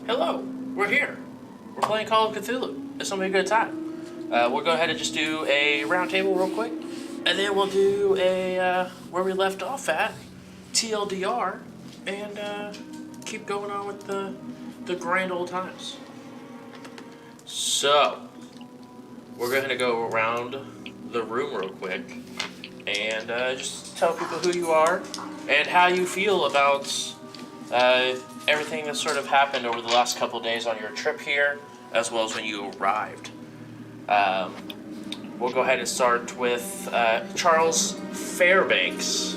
Hello, we're here. We're playing Call of Cthulhu. It's gonna be a good time. We'll go ahead and just do a round table real quick, and then we'll do a where we left off at, TLDR, and keep going on with the grand old times. So, we're going to go around the room real quick and just tell people who you are and how you feel about everything that sort of happened over the last couple of days on your trip here, as well as when you arrived. We'll go ahead and start with Charles Fairbanks.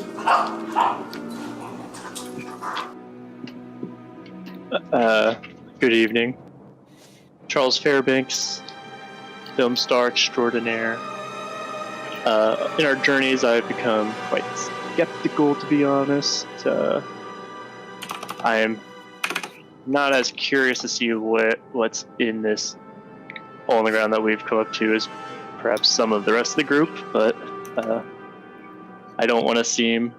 Good evening. Charles Fairbanks, film star extraordinaire. In our journeys, I've become quite skeptical, to be honest. I am not as curious to see what's in this hole in the ground that we've come up to as perhaps some of the rest of the group, but I don't want to seem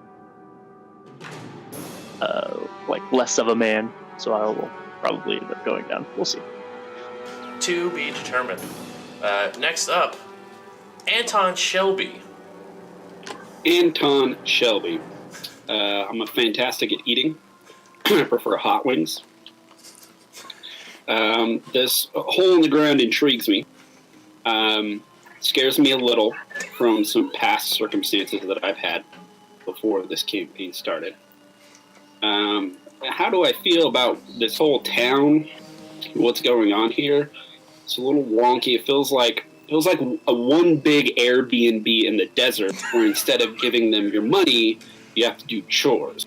like less of a man, so I will probably end up going down. We'll see. To be determined. Next up, Anton Shelby. Anton Shelby. I'm fantastic at eating. I prefer hot wings. This hole in the ground intrigues me. Scares me a little from some past circumstances that I've had before this campaign started. How do I feel about this whole town? What's going on here? It's a little wonky. It feels like a one big Airbnb in the desert, where instead of giving them your money, you have to do chores.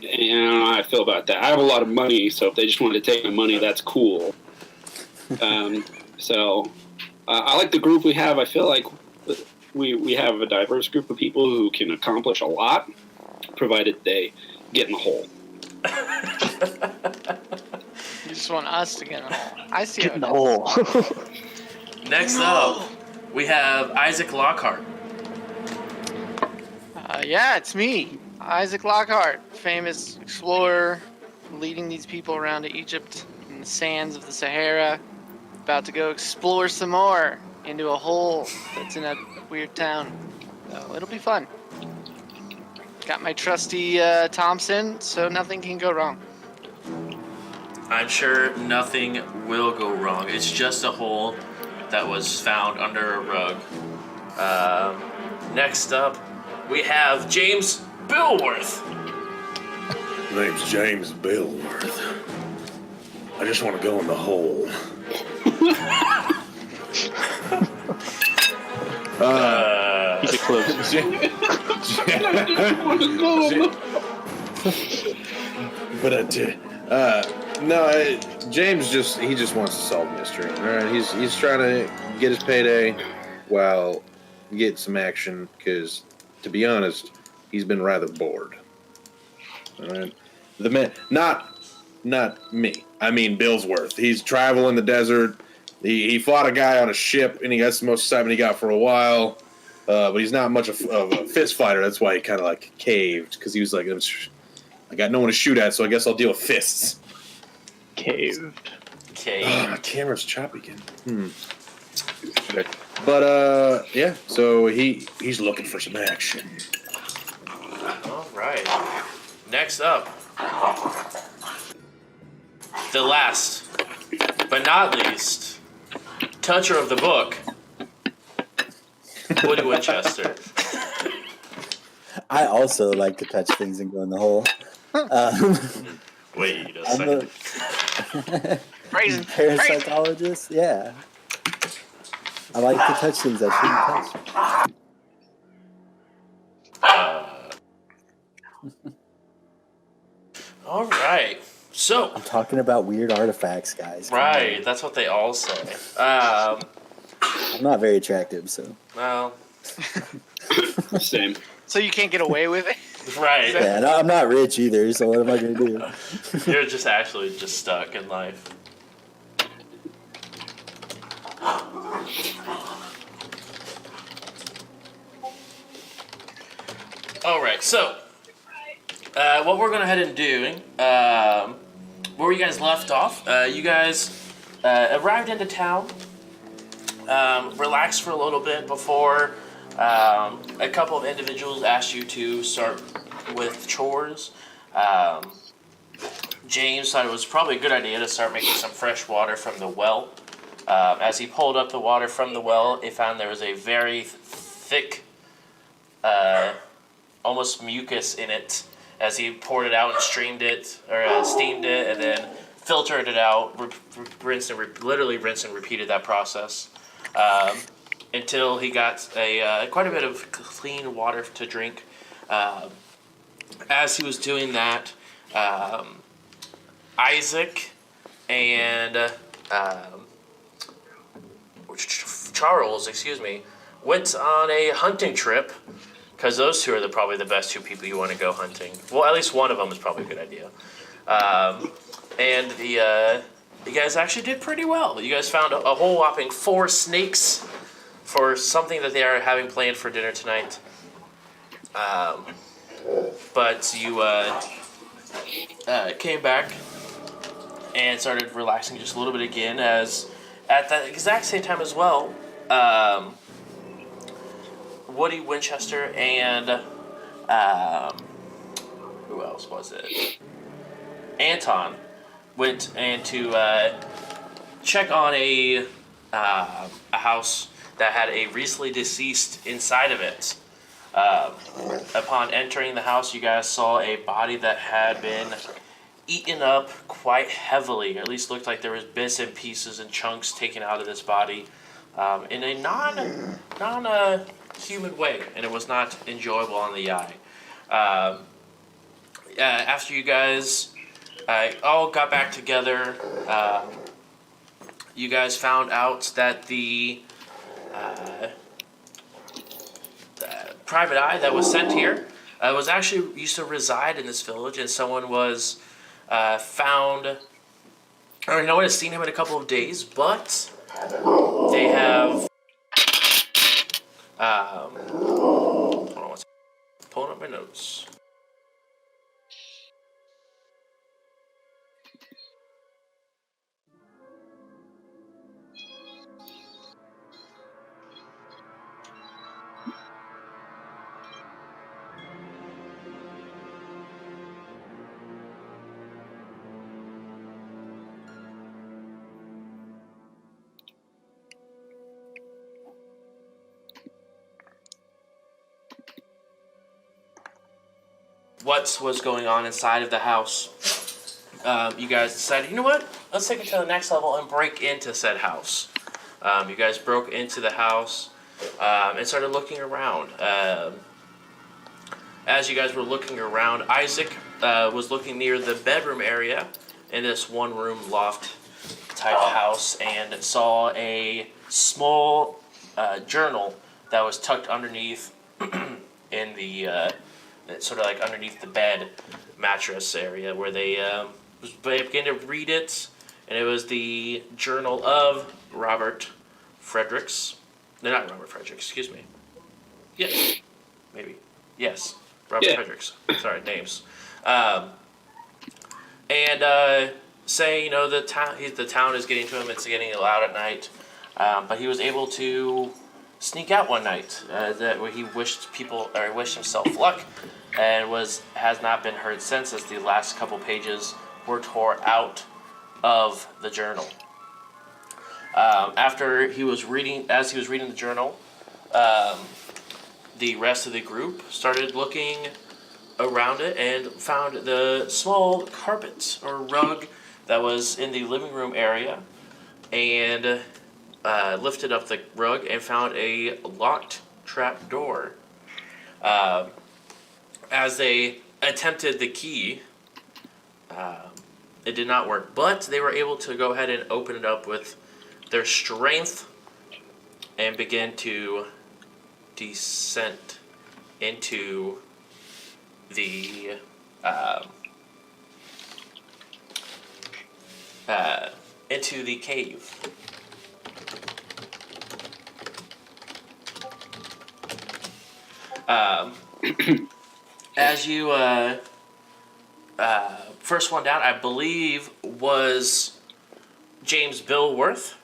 And I don't know how I feel about that. I have a lot of money, so if they just want to take my money, that's cool. I like the group we have. I feel like we have a diverse group of people who can accomplish a lot, provided they get in the hole. You just want us to get in the hole. I see Get in the how hole. Next up, we have Isaac Lockhart. Yeah, it's me, Isaac Lockhart, famous explorer, leading these people around to Egypt in the sands of the Sahara, about to go explore some more into a hole that's in a weird town. So it'll be fun. Got my trusty Thompson, so nothing can go wrong. I'm sure nothing will go wrong. It's just a hole that was found under a rug. Next up, we have James Billworth. My name's James Billworth. I just want to go in the hole. He's a close. James just wants to solve mystery. All right, he's trying to get his payday while get some action. Because, to be honest, he's been rather bored. All right, the man, not me. I mean, Billsworth. He's traveling the desert. He fought a guy on a ship, and he got the most excitement he got for a while. But he's not much of a fist fighter. That's why he kind of like caved, because he was like, I got no one to shoot at, so I guess I'll deal with fists. Caved. Okay. My camera's choppy again. Okay. But yeah. So he's looking for some action. All right. Next up, the last but not least, toucher of the book, Woody Winchester. I also like to touch things and go in the hole. Wait a I'm second. Crazy. Parapsychologist, yeah. I like to touch things I shouldn't touch. All right. So. I'm talking about weird artifacts, guys. Right. That's what they all say. I'm not very attractive, so. Well. Same. So you can't get away with it? Right. Yeah, no, I'm not rich either, so what am I going to do? You're just actually just stuck in life. All right, so what we're going to head and do, where we guys left off, you guys arrived into town, relaxed for a little bit before a couple of individuals asked you to start with chores. James thought it was probably a good idea to start making some fresh water from the well. As he pulled up the water from the well, he found there was a very thick, almost mucus in it. As he poured it out and steamed it, and then filtered it out, literally rinsed and repeated that process until he got quite a bit of clean water to drink. As he was doing that, Isaac and Charles, went on a hunting trip. Because those two are probably the best two people you want to go hunting. Well, at least one of them is probably a good idea. And you guys actually did pretty well. You guys found a whole whopping 4 snakes for something that they are having planned for dinner tonight. But you came back and started relaxing just a little bit again, as at the exact same time as well, Woody Winchester and who else was it? Anton went in to check on a house that had a recently deceased inside of it. Upon entering the house, you guys saw a body that had been eaten up quite heavily. At least looked like there was bits and pieces and chunks taken out of this body in a non human way, and it was not enjoyable on the eye. After you guys all got back together, you guys found out that the private eye that was sent here was actually used to reside in this village, and someone was found, or no one has seen him in a couple of days, but they have hold on one second. Pulling up my notes. What was going on inside of the house. You guys decided, you know what? Let's take it to the next level and break into said house. You guys broke into the house and started looking around. As you guys were looking around, Isaac was looking near the bedroom area in this one-room loft type house and saw a small journal that was tucked underneath in the sort of like underneath the bed mattress area where they began to read it, and it was the journal of Robert Fredericks. No, not Robert Fredericks, excuse me. Yes, maybe. Yes, Robert Fredericks. Sorry, names. And saying, you know, the town is getting to him, it's getting loud at night, but he was able to sneak out one night where he wished himself luck, and has not been heard since, as the last couple pages were tore out of the journal. As he was reading the journal, the rest of the group started looking around it and found the small carpet or rug that was in the living room area, and lifted up the rug and found a locked trap door. As they attempted the key, it did not work, but they were able to go ahead and open it up with their strength and begin to descend into the cave. As you first one down, I believe was James Billworth,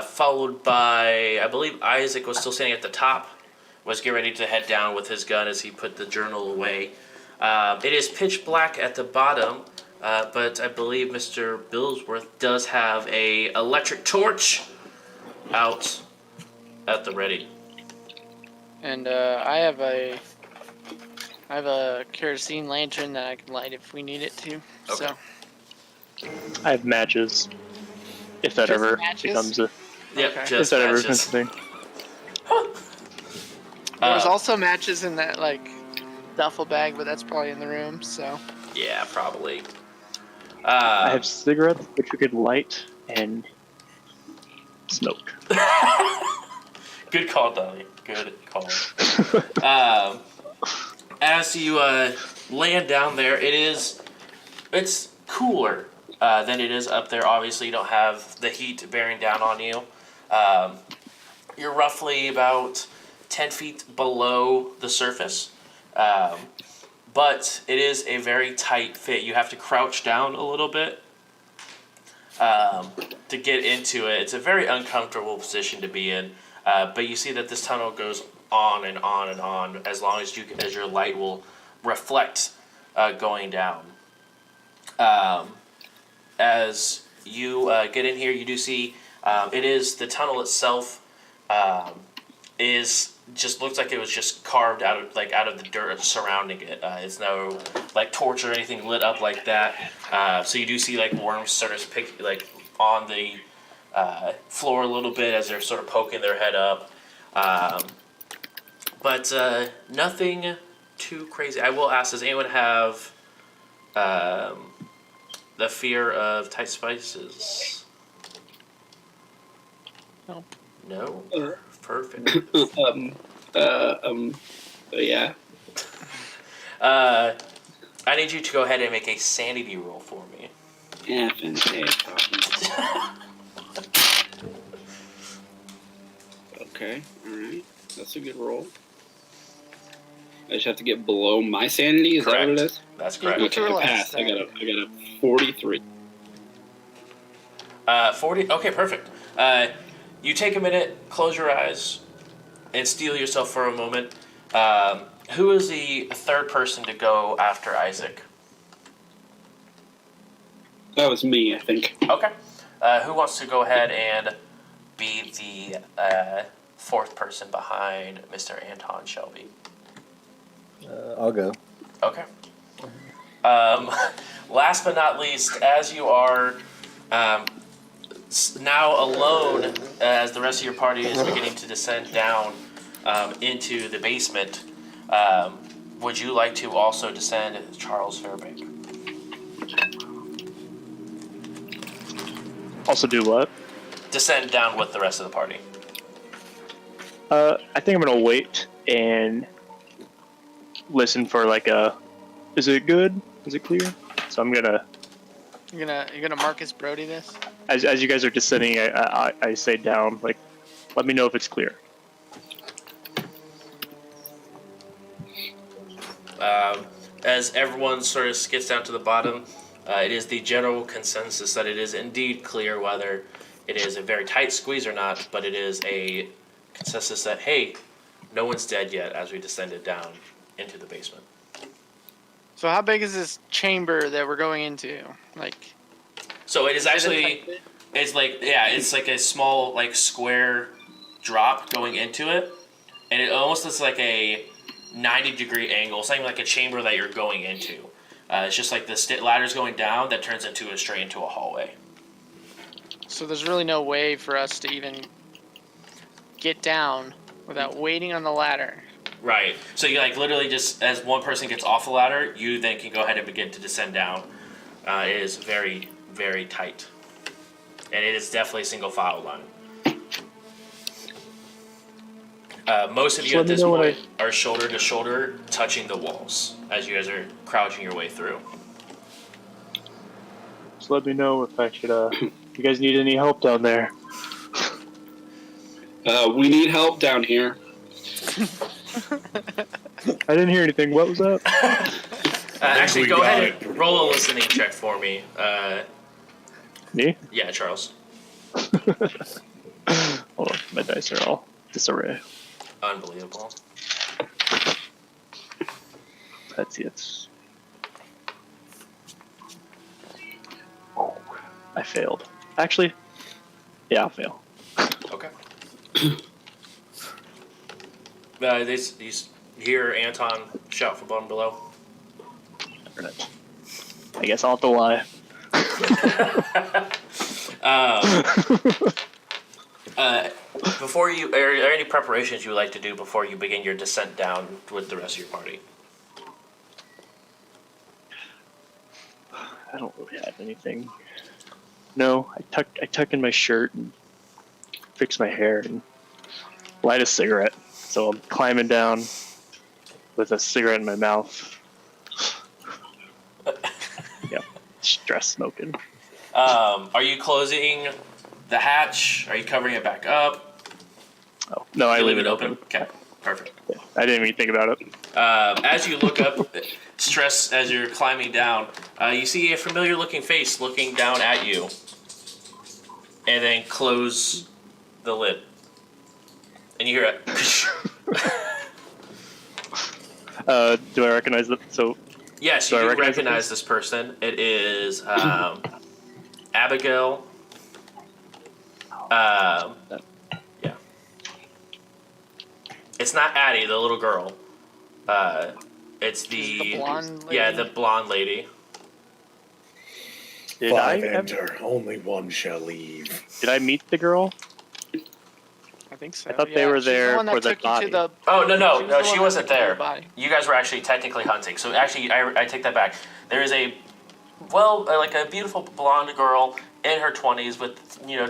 followed by, I believe Isaac was still standing at the top, was getting ready to head down with his gun as he put the journal away. It is pitch black at the bottom, but I believe Mr. Billsworth does have a electric torch out at the ready. And I have a kerosene lantern that I can light if we need it to. Okay. So I have matches. If that Just ever matches? becomes a Yep, Okay. if just that ever matches. becomes a thing. There's also matches in that like duffel bag, but that's probably in the room. So Yeah, probably. I have cigarettes which you could light and smoke. Good call, Dolly. Good call. As you land down there, it's cooler than it is up there. Obviously, you don't have the heat bearing down on you. You're roughly about 10 feet below the surface, but it is a very tight fit. You have to crouch down a little bit to get into it. It's a very uncomfortable position to be in, but you see that this tunnel goes on and on and on as long as your light will reflect going down. As you get in here, you do see it is the tunnel itself is just looks like it was just carved out of the dirt surrounding it. It's no like torch or anything lit up like that. So you do see like worms sort of pick like on the floor a little bit as they're sort of poking their head up. But nothing too crazy. I will ask, does anyone have the fear of tight spices? No. No? Uh. Perfect. Yeah. I need you to go ahead and make a sanity roll for me. Yeah, fantastic. Okay, alright. That's a good roll. I just have to get below my sanity, is that what it is? That's correct. Yeah. Okay, I passed. I got a 43. 40? Okay, perfect. You take a minute, close your eyes, and steel yourself for a moment. Who is the third person to go after Isaac? That was me, I think. Okay. Who wants to go ahead and be the fourth person behind Mr. Anton Shelby? I'll go. Okay. Last but not least, as you are now alone, as the rest of your party is beginning to descend down into the basement, would you like to also descend Charles Fairbank? Also do what? Descend down with the rest of the party. I think I'm gonna wait and listen for like is it good? Is it clear? So I'm gonna. you're gonna Marcus Brody this. As you guys are descending, I say down, like, let me know if it's clear. As everyone sort of gets down to the bottom, it is the general consensus that it is indeed clear whether it is a very tight squeeze or not, but it is a consensus that, hey, no one's dead yet as we descended down into the basement. So how big is this chamber that we're going into? Like, So it is actually, it's like a small like square drop going into it, and it almost looks like a 90-degree angle. It's not even like a chamber that you're going into. It's just like the ladder's going down that turns straight into a hallway. so there's really no way for us to even get down without waiting on the ladder. Right. So you like literally just as one person gets off the ladder, you then can go ahead and begin to descend down. It is very, very tight, and it is definitely a single file line. Most of you So at let me this know when point are shoulder to shoulder, touching the walls as you guys are crouching your way through. So let me know if I should. You guys need any help down there? We need help down here. I didn't hear anything. What was that? Actually, We go got ahead it and pretty roll a well. listening check for me. Me? Yeah, Charles. Hold on, my dice are all disarray. Unbelievable. That's it. Oh, I failed. Actually, yeah, I'll fail. Okay. You hear Anton shout from bottom below. I guess I'll have to lie. Before you, are there any preparations you would like to do before you begin your descent down with the rest of your party? I don't really have anything. No, I tuck in my shirt and fix my hair and light a cigarette. So I'm climbing down with a cigarette in my mouth. Yeah, stress smoking. Are you closing the hatch? Are you covering it back up? Oh no, I You leave it open. Okay, perfect. Yeah, I didn't even think about it. As you look up, stress as you're climbing down, you see a familiar-looking face looking down at you, and then close the lid, and you hear it. Do I recognize that? So Yes, Do you I do recognize recognize this person. It is Abigail. Yeah. It's not Addie, the little girl. It's Is it the blonde lady? Yeah, the blonde lady. did I enter, only one shall leave. did I meet the girl? I think so. I thought they were She's there the one that for the took you to body. the. Oh no, She was the she one wasn't that took you to there. the body. You guys were actually technically hunting. So actually, I take that back. There is a like a beautiful blonde girl in her 20s with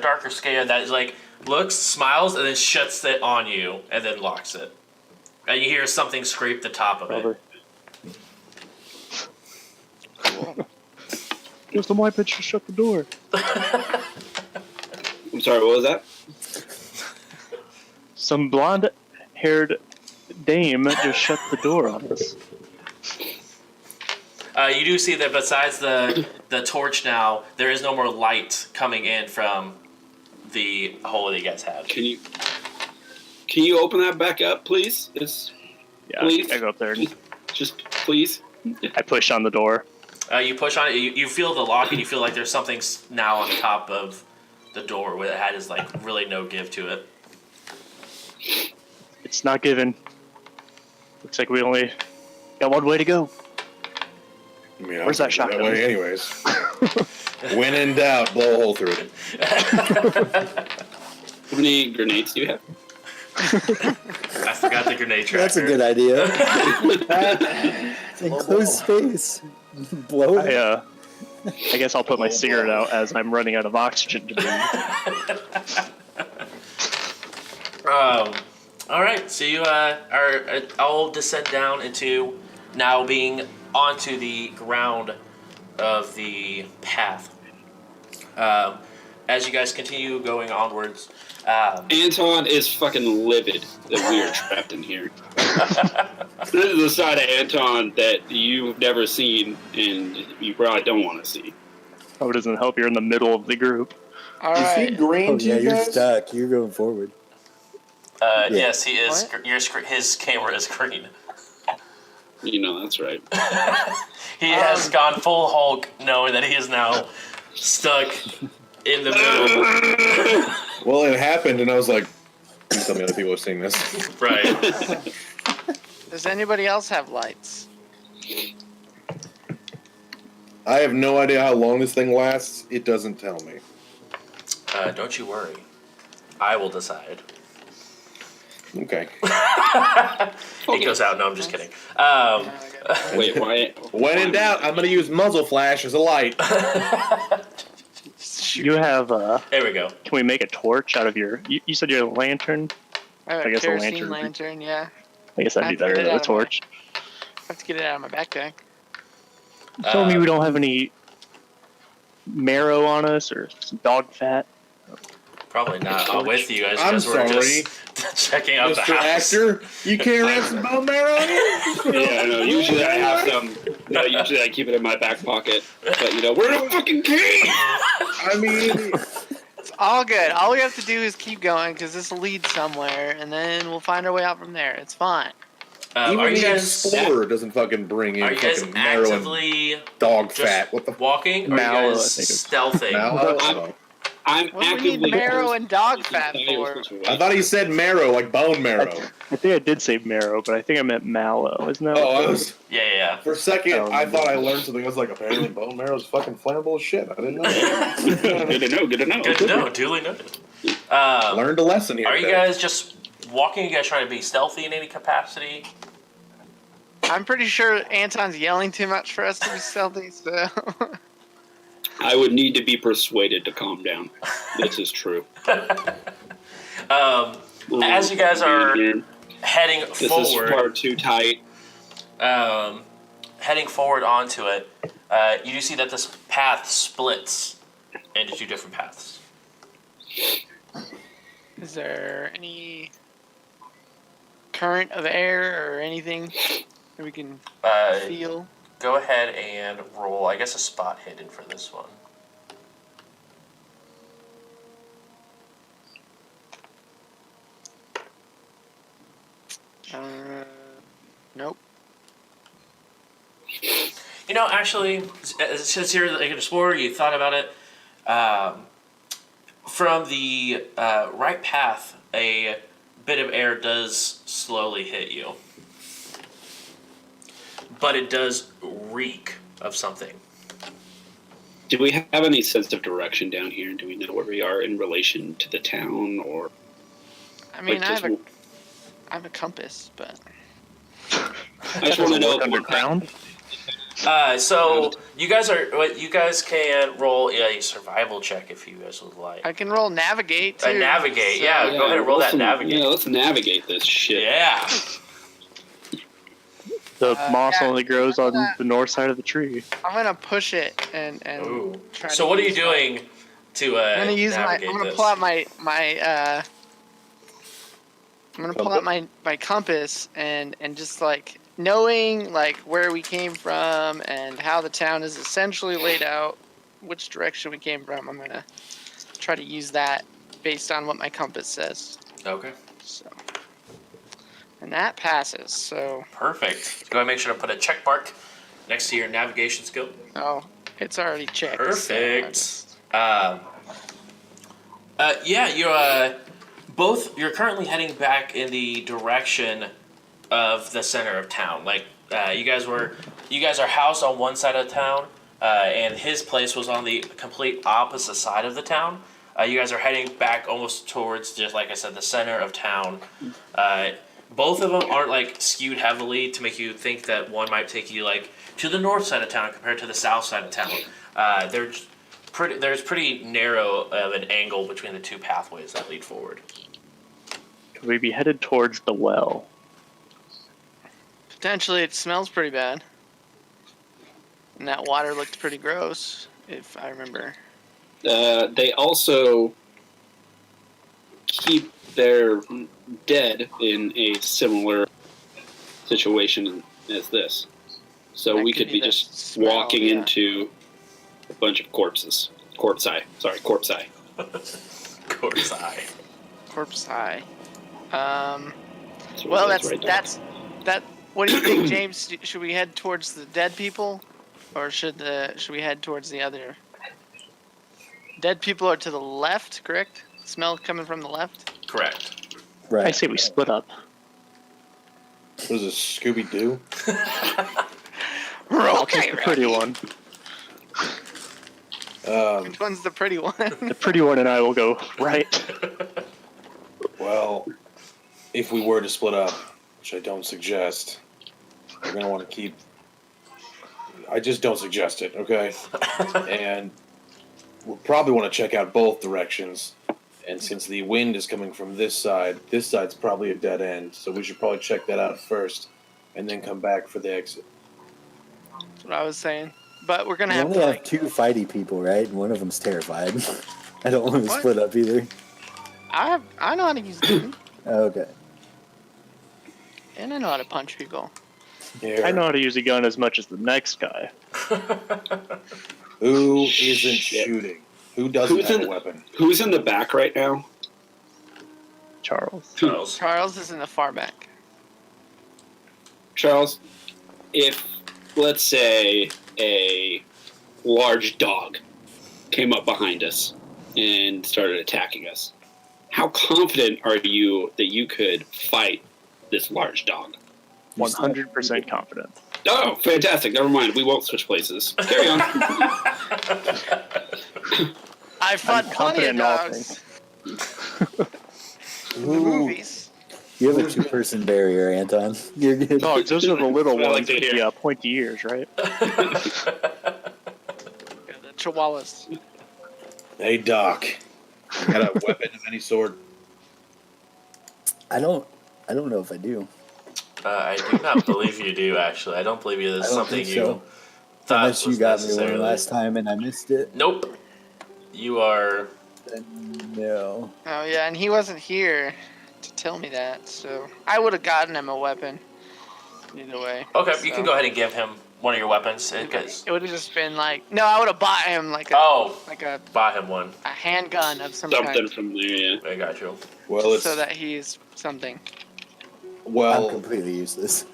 darker skin that is like looks, smiles, and then shuts it on you and then locks it. And you hear something scrape the top of it. Cool. Just my bitch to shut the door. I'm sorry, what was that? Some blonde-haired dame just shut the door on us. You do see that besides the torch now, there is no more light coming in from the hole that you guys had. Can you open that back up, please? Yeah, Please? I go up there and Just please. I push on the door. You push on it. You feel the lock, and you feel like there's something now on top of the door where it has like really no give to it. It's not given. Looks like we only got one way to go. I mean, Where's that shotgun? shotgun? That way anyways. When in doubt, blow a hole through it. How many grenades do you have? I forgot the grenade tracker. That's a good idea. Enclosed space. Blow it. I guess I'll put my cigarette out as I'm running out of oxygen to breathe. All right, so you are all descend down into now being onto the ground of the path. As you guys continue going onwards, Anton is fucking livid that we are trapped in here. This is the side of Anton that you've never seen and you probably don't want to see. Oh, it doesn't help. You're in the middle of the group. All Is he right. green Oh to yeah, you you're guys? stuck. You're going forward. yes, he is. What? His camera is green. You know that's right. He has gone full Hulk, knowing that he is now stuck in the middle. Well, it happened, and I was like, please tell me other people are seeing this. Right. Does anybody else have lights? I have no idea how long this thing lasts. It doesn't tell me. Don't you worry. I will decide. Okay. It goes out. No, I'm just kidding. Wait, why? When in doubt, I'm going to use muzzle flash as a light. You have There we go. Can we make a torch out of your? You said you had a lantern. I have I a guess a kerosene lantern. lantern, yeah. I guess that'd be better than a torch. I have to get it out of my backpack. You told me we don't have any marrow on us or some dog fat. Probably not. I'm with you guys I'm because we're sorry. just checking out the Mr. house. Actor, you can't have some bone marrow on you? Yeah, no, usually I have some. No, usually I keep it in my back pocket. But, we're in a fucking cave! I mean, It's all good. All we have to do is keep going because this will lead somewhere, and then we'll find our way out from there. It's fine. even Are you the guys Explorer doesn't fucking bring are in you guys fucking marrow and actively dog just fat. What the f***? walking, or are Mallow, you I guys think it's- stealthing? Mallow? I'm What do we actively. need marrow and dog fat Entire for? situation. I thought he said marrow, like bone marrow. I think I did say marrow, but I think I meant mallow. Isn't that? Oh, what I was... Yeah. For a second, Oh, I thought I learned something. I was like, apparently bone marrow is fucking flammable as shit. I didn't know. Good to know. Good to know. Good to know. Duly noted. Learned a lesson here. Are you guys just walking? You guys trying to be stealthy in any capacity? I'm pretty sure Anton's yelling too much for us to be stealthy, so. I would need to be persuaded to calm down. This is true. As you guys are heading This is forward, far too tight. heading forward onto it, you do see that this path splits into two different paths. Is there any current of air or anything that we can feel? Go ahead and roll, I guess, a spot hidden for this one. Nope. You know, actually, since you're like an explorer, you thought about it. From the right path, a bit of air does slowly hit you. But it does reek of something. Do we have any sense of direction down here? Do we know where we are in relation to the town, or? I mean, like, I have a compass, but I just want to know if underground. So you guys can roll a survival check if you guys would like. I can roll navigate too. Navigate, yeah. Go ahead and roll that navigate. Yeah, let's navigate this shit. Yeah. The moss yeah, only grows I'm on gonna- the north side of the tree. I'm gonna push it and Ooh. try. So to what are you use doing to I'm gonna use navigate I'm gonna this? pull out my I'm gonna pull out my compass and just like knowing like where we came from and how the town is essentially laid out, which direction we came from. I'm gonna try to use that based on what my compass says. Okay. So, and that passes. So, Perfect. Go ahead and make sure to put a check mark next to your navigation skill. oh, it's already checked. Perfect. So Yeah, you're currently heading back in the direction of the center of town. Like you guys are housed on one side of town, and his place was on the complete opposite side of the town. You guys are heading back almost towards, just like I said, the center of town. Both of them aren't like skewed heavily to make you think that one might take you like to the north side of town compared to the south side of town. There's pretty narrow of an angle between the two pathways that lead forward. Could we be headed towards the well? potentially, it smells pretty bad. And that water looked pretty gross, if I remember. They also keep their dead in a similar situation as this. So That we could could be be the just smell, walking yeah. into a bunch of corpses. Corpse-eye. Sorry, corpse-eye. Corpse eye. Corpse high. That's what Well, it says right there. that. What do you think, James? Should we head towards the dead people, or should we head towards the other? Dead people are to the left, correct? Smell coming from the left. Correct. Right. I say we split up. What is this, Scooby Doo? I'll take the pretty one. Which one's the pretty one? The pretty one and I will go right. Well, if we were to split up, which I don't suggest, we're going to want to keep... I just don't suggest it, okay? And we'll probably want to check out both directions. And since the wind is coming from this side's probably a dead end. So we should probably check that out first and then come back for the exit. That's what I was saying. But we're gonna We have only to have two fighty people, right? And one of them's terrified. I don't want to What? split up either. I know how to use them, Okay. and I know how to punch people. Here. I know how to use a gun as much as the next guy. Who isn't Shit. shooting? Who doesn't Who's have in- a weapon? Who's in the back right now? Charles. Charles. Charles is in the far back. Charles, if, let's say, a large dog came up behind us and started attacking us, how confident are you that you could fight this large dog? 100% confident. Oh, fantastic. Never mind. We won't switch places. Carry on. I fought I'm plenty of confident in all dogs in the movies. You have a 2-person barrier, Anton. You're good. Dogs, those are the little That's what I like ones to with hear. the pointy ears, right? The Chihuahuas. Hey, Doc. You got a weapon of any sort? I don't know if I do. I do not believe you do, actually. I don't believe you. This is I don't something think you so. thought Unless you was got me necessarily. one last time and I missed it. Nope. You are. Then no. Oh yeah, and he wasn't here to tell me that, so I would have gotten him a weapon. Either way. Okay, so. you can go ahead and give him one of your weapons. Because It would have just been like, no, I would have bought him like a buy him one. a handgun of some Something kind, from there, yeah. I got you. Well, it's so that he's something. I'm well. completely useless.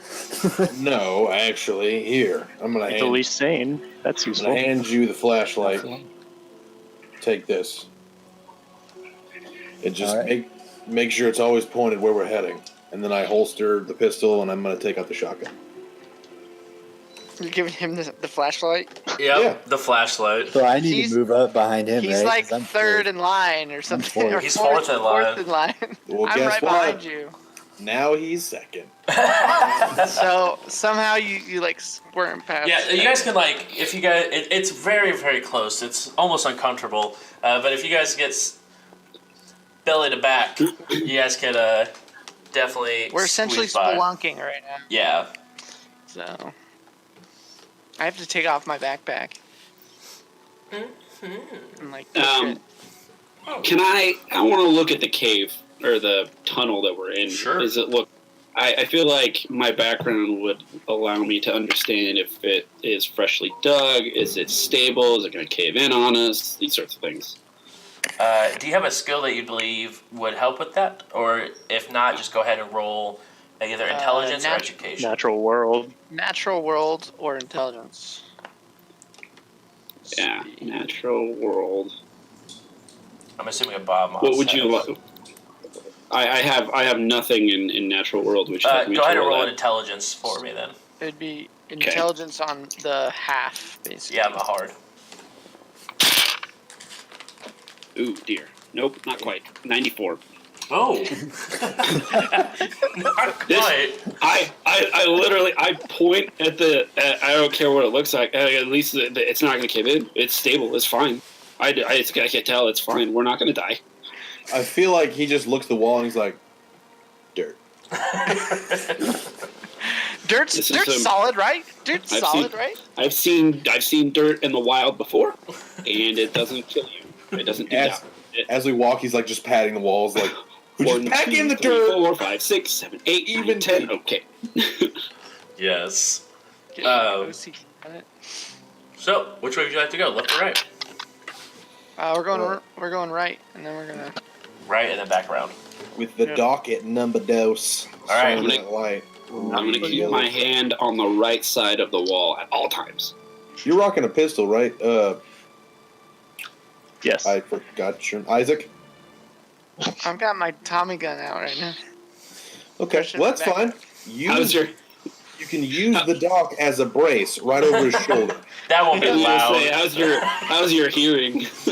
No, actually, here I'm gonna It's at hand, least sane. That's I'm useful. gonna hand you the flashlight. Take this. And just Alright. make sure it's always pointed where we're heading. And then I holster the pistol and I'm gonna take out the shotgun. You're giving him the flashlight. Yep, Yeah. the flashlight. So I need He's- to move up behind him, He's right? like 'Cause I'm third fourth. in line or something. fourth. Or He's fourth in line. Fourth in line. Well, I'm guess right what? behind you. Now he's second. So somehow you like squirm past. Yeah, you guys can like if you guys. It's very very close. It's almost uncomfortable. But if you guys get belly to back, you guys can definitely. We're essentially squeeze by. spelunking right now. Yeah. So I have to take off my backpack. And like push it. Can I want to look at the cave or the tunnel that we're in. Sure. Does it look? I feel like my background would allow me to understand if it is freshly dug. Is it stable? Is it going to cave in on us? These sorts of things. Do you have a skill that you believe would help with that, or if not, just go ahead and roll either intelligence or education. Natural world. Natural world or intelligence. Let's Yeah, see. natural world. I'm assuming a Bob. What would you like? I have nothing in natural world, which Go helps me ahead and to roll that. an intelligence for me then. It'd be intelligence on the half, basically. Yeah, I'm a hard. Ooh, dear. Nope, not quite. 94. Oh. Not quite. I literally I point at the. I don't care what it looks like. At least it's not going to cave in. It's stable. It's fine. I can't tell. It's fine. We're not going to die. I feel like he just looks at the wall and he's like, dirt. Dirt's This is, solid, right? Dirt's I've solid, seen- right? I've seen dirt in the wild before, and it doesn't kill you. It doesn't do As, that. as we walk, he's like just patting the walls, like, we just pack in the 3, dirt. 4, 5, 6, 7, 8, Even even 10. Okay. Yes. Get OCD on it. So, which way would you like to go? Left or right? We're going right, and then we're gonna. Right and then back around. With the dock at number dose. All right. Shining that light. I'm going to keep my hand on the right side of the wall at all times. You're rocking a pistol, right? Yes. I forgot your Isaac. I've got my Tommy gun out right now. Okay, Push it well, that's back. fine. How's your? You can use the dock as a brace right over his shoulder. That won't be I was gonna say, loud. how's your hearing? It's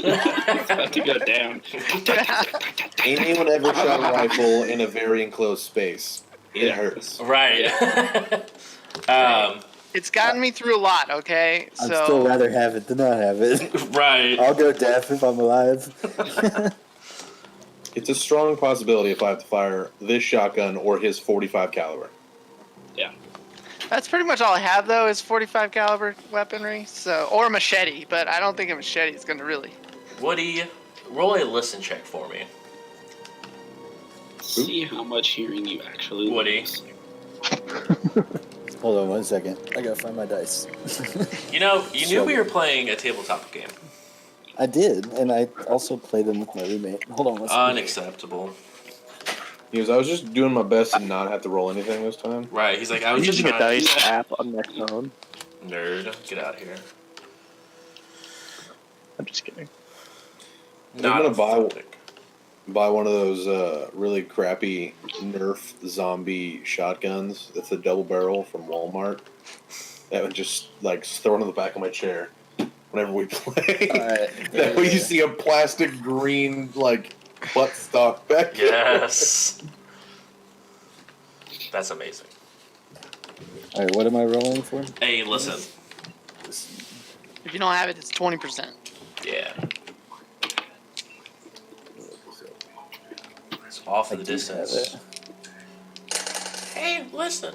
about to go down. Anyone ever shot a rifle in a very enclosed space? It hurts. Right. It's gotten me through a lot. Okay, I'd so still rather have it than not have it. Right. I'll go deaf if I'm alive. It's a strong possibility if I have to fire this shotgun or his 45 caliber. that's pretty much all I have though is 45 caliber weaponry. So or a machete, but I don't think a machete is gonna really. Woody, roll a listen check for me. see how much hearing you actually Woody. lose. Hold on 1 second. I gotta find my dice. You know, you knew we were playing a tabletop game. I did, and I also played them with my roommate. Hold on 1 second. Unacceptable. He goes, I was just doing my best to not have to roll anything this time. Right, he's like, I I'm was just using a trying dice app on my phone. Nerd, get out of here. I'm just kidding. Not gonna buy- authentic. Buy one of those really crappy Nerf zombie shotguns. It's a double barrel from Walmart. That would just like throw it on the back of my chair whenever we play. Alright. That way you see a plastic green like buttstock back there. Yes. That's amazing. Alright, what am I rolling for? Hey, listen. If you don't have it, it's 20%. Yeah. It's off I in the do have distance. it. Hey, listen.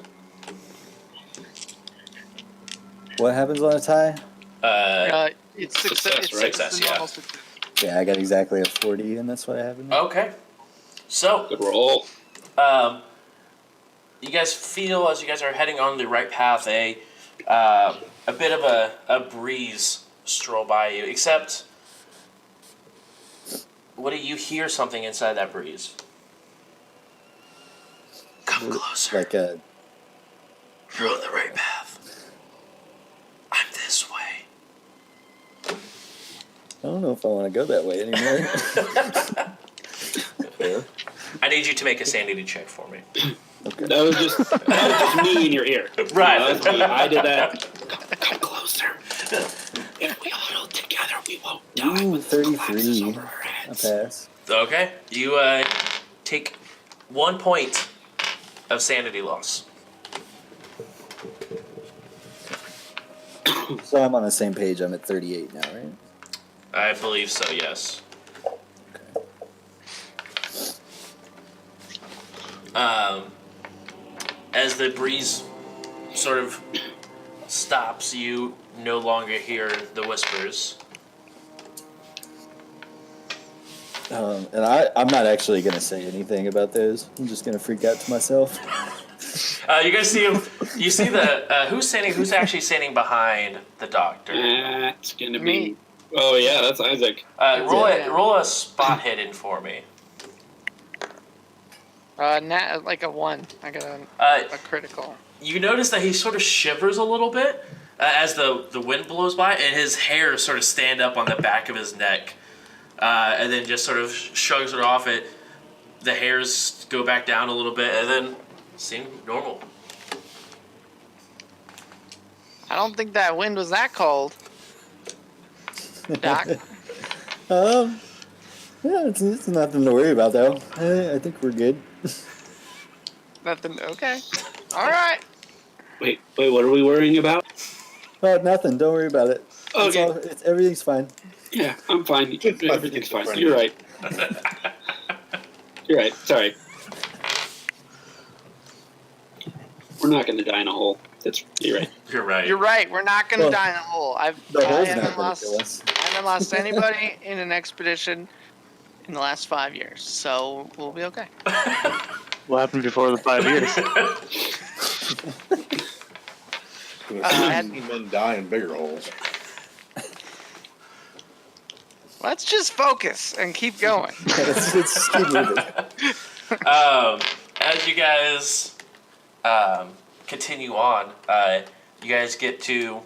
What happens on a tie? It's Success, success, it's right? Success, it's yeah. normal success. Yeah, I got exactly a 40, and that's what I have in there. Okay. So, Good roll. you guys feel as you guys are heading on the right path, a bit of a breeze stroll by you. Except, what do you hear? Something inside that breeze. Come closer. Like a. You're on the right path. I'm this way. I don't know if I want to go that way anymore. Fair. I need you to make a sanity check for me. Okay. That was just me in your ear. Right. That was me. I did that. Come closer. If we huddle together, we won't die. Ooh, with the glasses 33. over our I heads. pass. Okay. You take 1 point of sanity loss. So I'm on the same page. I'm at 38 now, right? I believe so, yes. As the breeze sort of stops, you no longer hear the whispers. And I'm not actually going to say anything about those. I'm just going to freak out to myself. You guys see him. You see the who's actually standing behind the doctor. That's gonna be. Me. Oh yeah, that's Isaac. Roll a spot hidden for me. Like a 1. I got a critical. You notice that he sort of shivers a little bit as the wind blows by, and his hair sort of stand up on the back of his neck, and then just sort of shrugs it off. The hairs go back down a little bit, and then seem normal. I don't think that wind was that cold. Doc. Yeah, it's nothing to worry about, though. I think we're good. Nothing. Okay. All right. Wait, what are we worrying about? Oh, nothing. Don't worry about it. Okay. Everything's fine. Yeah, I'm fine. Everything's fine. You're right. You're right. Sorry. We're not going to die in a hole. You're right. You're right. You're right. We're not gonna Well, die in a hole. I The hole's haven't not going lost. to kill us. I haven't lost anybody in an expedition in the last 5 years, so we'll be okay. What happened before the 5 years? I've seen men die in bigger holes. Let's just focus and keep going. Let's keep moving. As you guys continue on, you guys get to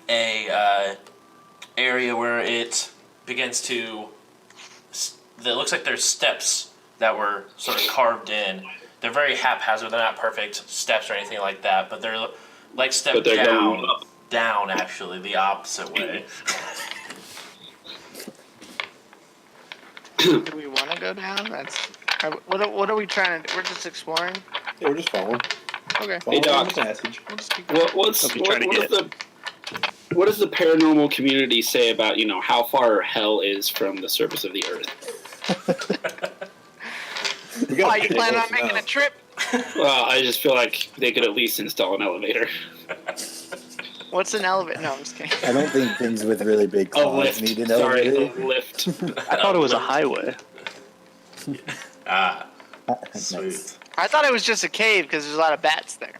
a area where it begins to. It looks like there's steps that were sort of carved in. They're very haphazard. They're not perfect steps or anything like that, but they're like But they're down, going up. down actually the opposite way. Do we want to go down? What are we trying to do? We're just exploring. Yeah, we're just following. Okay. Hey, Doc. the passage. We'll just keep going. What does the paranormal community say about how far hell is from the surface of the earth? Oh, you plan on making a trip? Well, I just feel like they could at least install an elevator. What's an elevator? No, I'm just kidding. I don't think things with really big A claws lift. need an Sorry, elevator. a lift. I thought it was a highway. Smooth. I thought it was just a cave because there's a lot of bats there.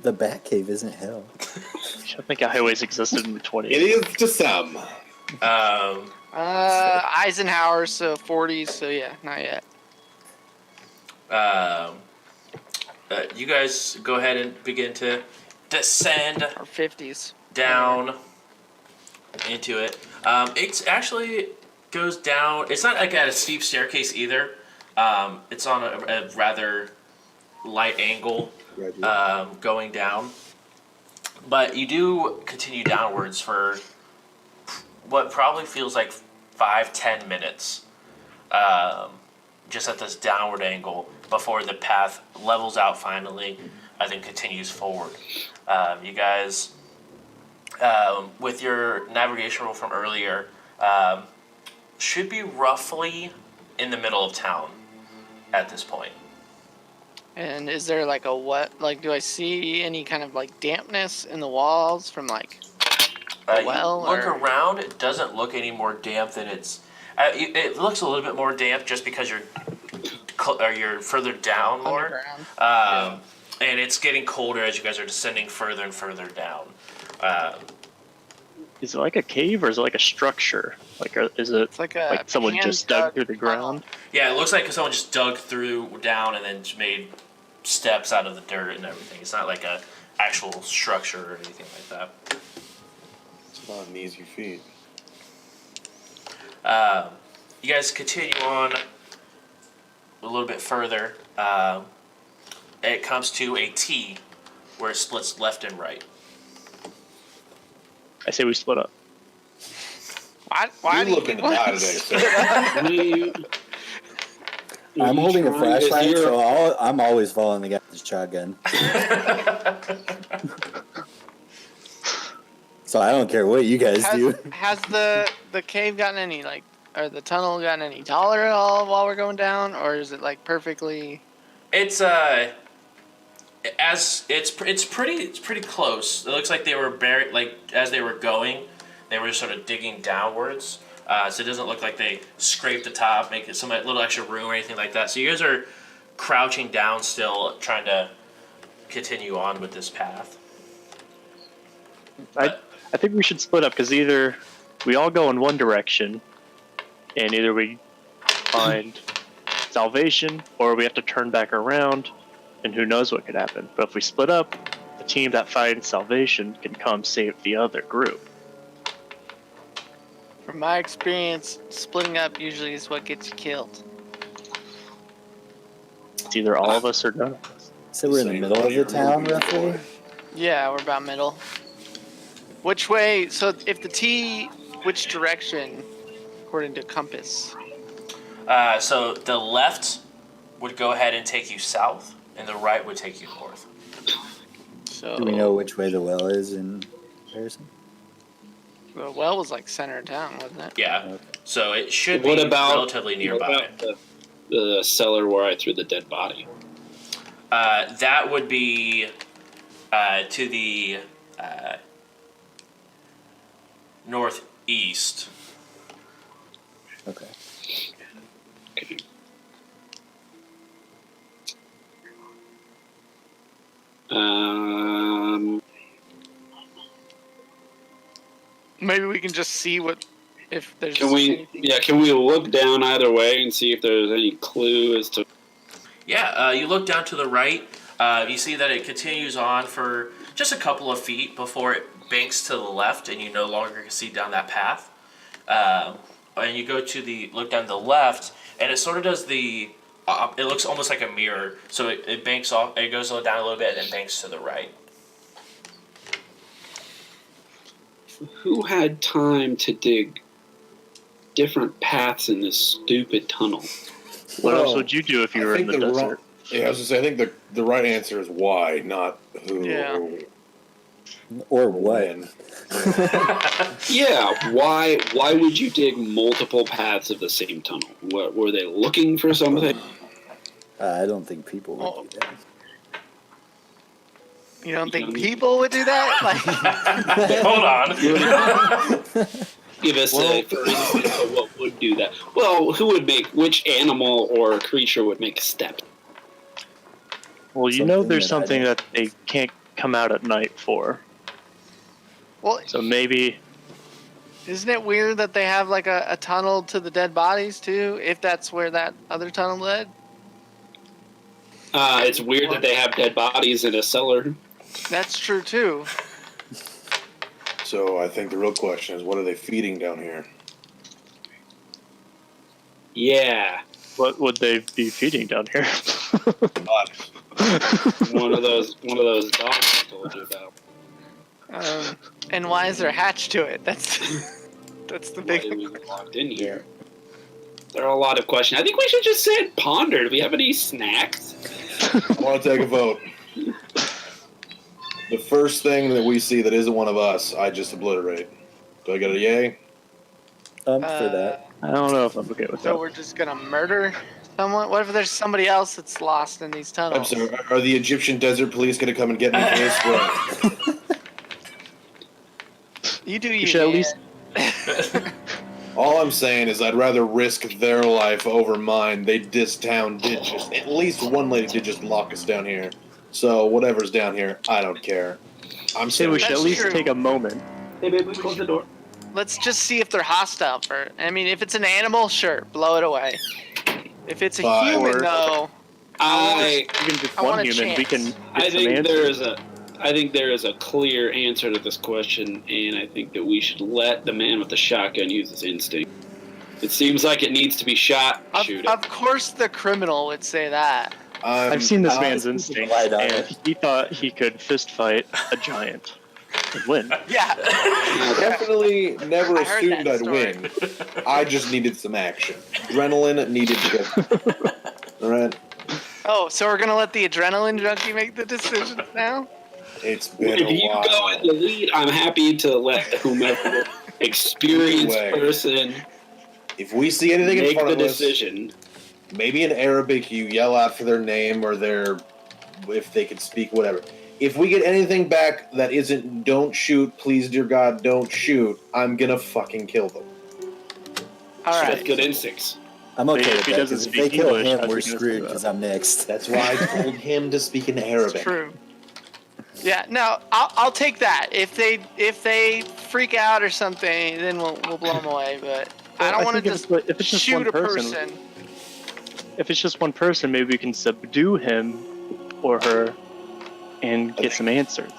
The Bat Cave isn't hell. I think highways existed in the 20s. It is to some. Eisenhower, so 40s, so yeah, not yet. You guys go ahead and begin to descend Or 50s. down into it. It actually goes down. It's not like at a steep staircase either. It's on a rather light angle going down. But you do continue downwards for what probably feels like 5-10 minutes. Just at this downward angle before the path levels out finally and then continues forward. You guys, with your navigation roll from earlier, should be roughly in the middle of town at this point. And is there like a what? Like, do I see any kind of like dampness in the walls from like a well? You look around, it doesn't look any more damp than it's. It looks a little bit more damp just because you're further down more. Underground. And it's getting colder as you guys are descending further and further down. Is it like a cave or is it like a structure? Like, is it It's like a someone just dug through the ground? Yeah, it looks like someone just dug down and then just made steps out of the dirt and everything. It's not like a actual structure or anything like that. It's not an easy feat. You guys continue on a little bit further. It comes to a T where it splits left and right. I say we split up. Why You're do you looking to want die to today, sir. I'm holding a flashlight, You're- so I'm always following the guy with the shotgun. So I don't care what you guys do. Has the cave gotten any like, or the tunnel gotten any taller at all while we're going down, or is it like perfectly? It's it's pretty close. It looks like they were buried, like as they were going, they were just sort of digging downwards. So it doesn't look like they scraped the top, make it some little extra room or anything like that. So you guys are crouching down still, trying to continue on with this path. I think we should split up because either we all go in one direction, and either we find salvation or we have to turn back around, and who knows what could happen. But if we split up, the team that finds salvation can come save the other group. From my experience, splitting up usually is what gets you killed. It's either all of us or none of us. So we're in the middle of the town, roughly? Yeah, we're about middle. Which way? So if the T, which direction, according to compass? So the left would go ahead and take you south, and the right would take you north. So Do we know which way the well is in comparison? the well was like center of town, wasn't it? Yeah. Okay. So it should What be about- relatively nearby. What about the cellar where I threw the dead body? That would be to the northeast. Okay. Okay. Maybe we can just see what if there's. Can we? anything- Yeah. Can we look down either way and see if there's any clue as to? Yeah, you look down to the right. You see that it continues on for just a couple of feet before it banks to the left, and you no longer can see down that path. And you go to look down the left, and it sort of does the. It looks almost like a mirror, so it banks off. It goes down a little bit, and then banks to the right. Who had time to dig different paths in this stupid tunnel? What else Well, would you do if you were in the wrong- desert? Yeah, I was gonna say, I think the right answer is why, not who Yeah. Or what? when. Yeah, why would you dig multiple paths of the same tunnel? What, were they looking for something? I don't think people would do that. You don't think people would do that? Like, Hold on. Give us a for instance of what would do that. Well, which animal or creature would make a step? Well, you know there's something that they can't come out at night for. Well, So maybe... isn't it weird that they have like a tunnel to the dead bodies too? If that's where that other tunnel led. It's weird that they have dead bodies in a cellar. That's true too. So I think the real question is, what are they feeding down here? Yeah. What would they be feeding down here? Bodies. one of those dogs I told you about. And why is there a hatch to it? That's the Why big. did we locked in here? There are a lot of questions. I think we should just sit ponder. Do we have any snacks? I want to take a vote. The first thing that we see that isn't one of us, I just obliterate. Do I get a yay? For that. I don't know if I'm okay with So that. we're just gonna murder someone? What if there's somebody else that's lost in these I'm tunnels? sorry. Are the Egyptian desert police going to come and get me for this? Right. You do You you. should at man. least... All I'm saying is I'd rather risk their life over mine. This town did just... At least one lady did just lock us down here. So whatever's down here, I don't care. I'm Say saying we should at That's least true. take a moment. Hey, babe, close the door. Let's just see if they're hostile for. I mean, if it's an animal, sure, blow it away. If it's a Fine. human, Or- though, I Even just I want one a human, we chance. can I get some think answers. there is a clear answer to this question, and I think that we should let the man with the shotgun use his instinct. It seems like it needs to be shot. Shoot it. of course the criminal would say that. I've seen this I'll man's keep instinct, the light on and it. he thought he could fist fight a giant and win. Yeah. definitely never I heard assumed that I'd story. win. I just needed some action. Adrenaline needed to go. All right. Oh, so we're gonna let the adrenaline junkie make the decisions now? It's been If a you while. go in the lead, I'm happy to let whomever experienced Either way. person If we see anything in make front the of us, decision. maybe in Arabic you yell out for their name or if they can speak, whatever. If we get anything back that isn't "don't shoot, please, dear God, don't shoot," I'm gonna fucking kill them. All That's right. good instincts. I'm okay If with he that, doesn't 'cause if speak they kill English, him, how's we're he gonna screwed do because that? I'm next. That's why I told him to speak in Arabic. True. Yeah. No, I'll take that. If they freak out or something, then we'll blow them away. But I don't want to think just if it's just shoot one a person. If it's just one person, maybe we can subdue him or her and get some answers.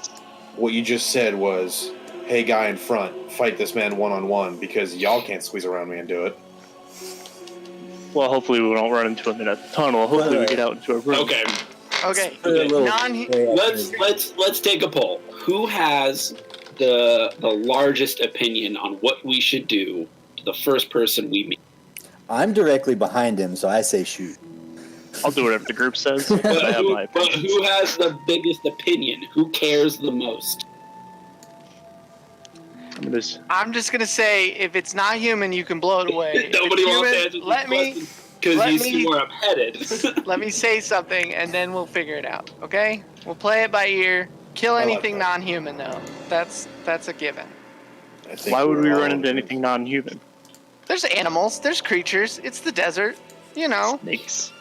What you just said was, "Hey, guy in front, fight this man one-on-one because y'all can't squeeze around me and do it." Well, hopefully we don't run into him in a tunnel. Hopefully we Right. get out into a room. Okay, Okay. Put a little- Non. let's take a poll. Who has the largest opinion on what we should do to the first person we meet? I'm directly behind him, so I say shoot. I'll do whatever the group says. But I have my But opinions. who has the biggest opinion? Who cares the most? I'm just gonna say, if it's not human, you can blow it away. If Nobody it's wants to human, answer this let me question because let you me- see where I'm headed. let me say something, and then we'll figure it out. Okay? We'll play it by ear. Kill I like anything that. non-human, though. That's a given. I think Why would we we're run all- into anything non-human? There's animals. There's creatures. It's the desert. You know. Snakes.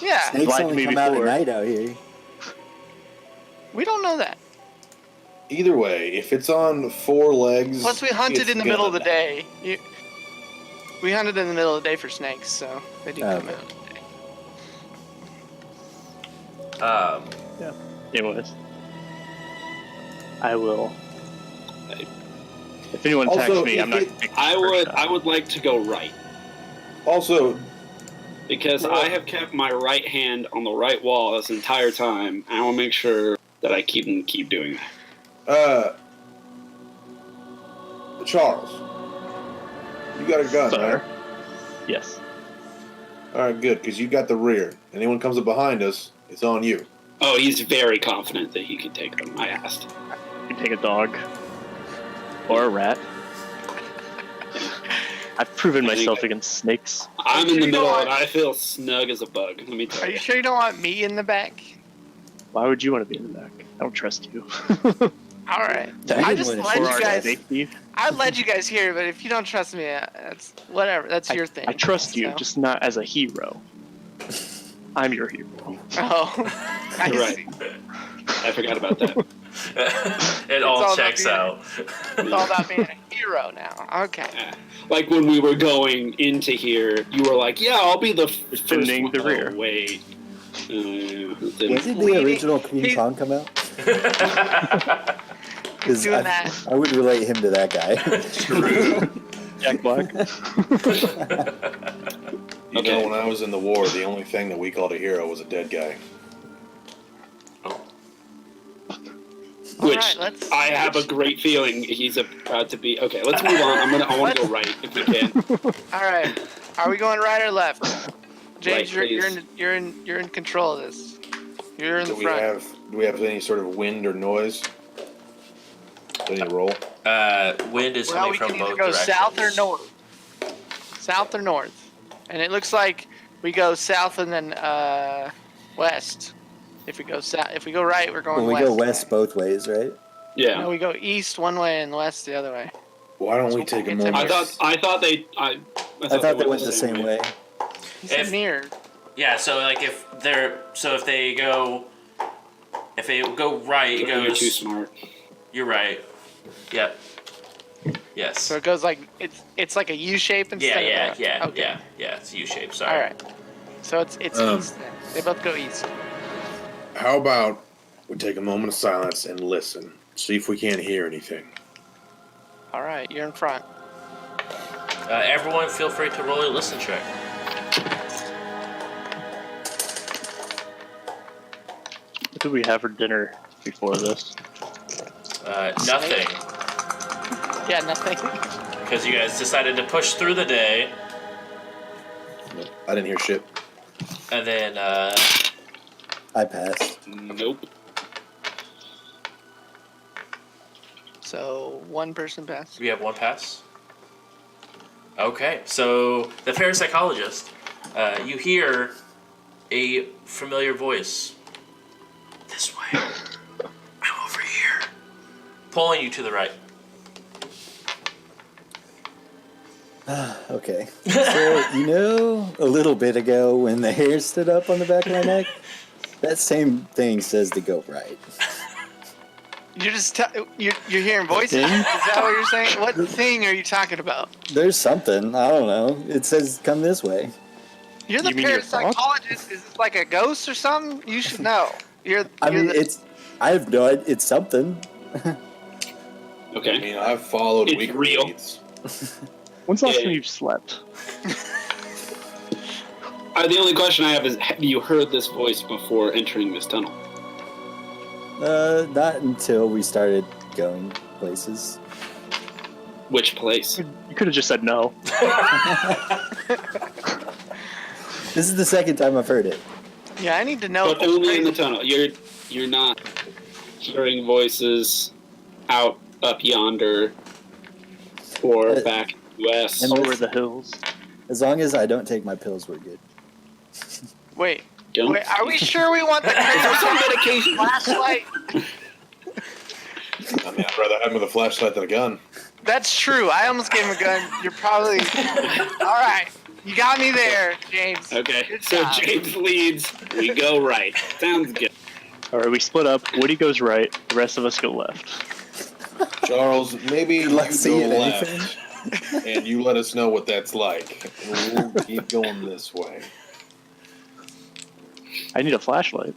Yeah. Snakes Lied to only me come out at before. night out here. We don't know that. Either way, if it's on four legs, Plus, we hunted it's in the middle of the gonna day. We hunted in the middle of the day for snakes, so they do come Okay. out. Anyways, I will. If anyone Also, attacks me, if I'm not. it- gonna take the I first would shot. I would like to go right Also, because I have kept my right hand on the right wall this entire time. And I want to make sure that I keep doing that. Charles, you got a gun, Sir. right? Yes. All right, good, because you got the rear. Anyone comes up behind us, it's on you. Oh, he's very confident that he can take them. I asked. You can take a dog or a rat. I've proven I think myself that- against snakes. I'm in the You know middle what? and I feel snug as a bug. Let me tell Are you. you sure you don't want me in the back? Why would you want to be in the back? I don't trust you. All right. That I didn't just win a led shit you guys. Safety. I led you guys here, but if you don't trust me, that's whatever. That's your thing. I trust you, so. just not as a hero. I'm your hero. Oh, I Right. see. I forgot about that. It all all checks about out. It's all about being a hero now. Okay. Like when we were going into here, you were like, "Yeah, I'll be the first Defending one." the rear. Oh, wait. When Didn't- did the original King He's- Kong come out? 'Cause Doing that. I would relate him to that guy. True. Jack Black. You Okay. know, when I was in the war, the only thing that we called a hero was a dead guy. Which Alright, let's- I have a great feeling he's about to be. Okay, let's move on. I want to go right if we can. All right. Are we going right or left? James, Right, you're in control of this. You're in the Do we front. have any sort of wind or noise? Any roll? Wind is Well, coming we from can either both go directions. south or north. South or north. And it looks like we go south and then west. If we go south, if we go right, we're going When we west. go west both ways, right? Yeah. No, we go east one way and west the other way. Why don't we So take a it's a moment? I thought they went the same way. He said If- near. Yeah, so like if they go right, it You're too goes. smart. You're right. Yep. Yes. So it goes like it's like a U shape instead Yeah. of a, okay. Yeah. It's U-shaped. Sorry. All right. So it's east then. They both go east. How about we take a moment of silence and listen? See if we can't hear anything. All right, you're in front. Everyone, feel free to roll a listen check. What did we have for dinner before this? Nothing, Yeah, nothing. because you guys decided to push through the day, I didn't hear shit. and then I passed. Nope. So one person passed. we have one pass. Okay, so the parapsychologist, you hear a familiar voice. This way. I'm over here. Pulling you to the right. Okay. So, a little bit ago when the hair stood up on the back of my neck, that same thing says to go right. You're just you're hearing voices. Thing? Is that what you're saying? What thing are you talking about? There's something. I don't know. It says come this way. You're the You mean your thoughts? parapsychologist. Is this like a ghost or something? You should know. I mean, I have no idea. It's something. Okay. I mean, I've followed It's weaker real. leads. When's the last Yeah. time you've slept? The only question I have is: have you heard this voice before entering this tunnel? Not until we started going places. Which place? You could have just said no. This is the second time I've heard it. Yeah, I need to know. But only in the tunnel. You're not hearing voices out up yonder or back west. And Over the hills. As long as I don't take my pills, we're good. Wait, Don't- are we sure we want the some medication? flashlight? I mean, I'd rather have him with a flashlight than a gun. That's true. I almost gave him a gun. You're probably all right. You got me there, James. Okay, Good so job. James leads. We go right. Sounds good. Alright, we split up. Woody goes right. The rest of us go left. Charles, maybe Good you luck go seeing left, and you let us know what that's like. And we'll keep going this way. I need a flashlight.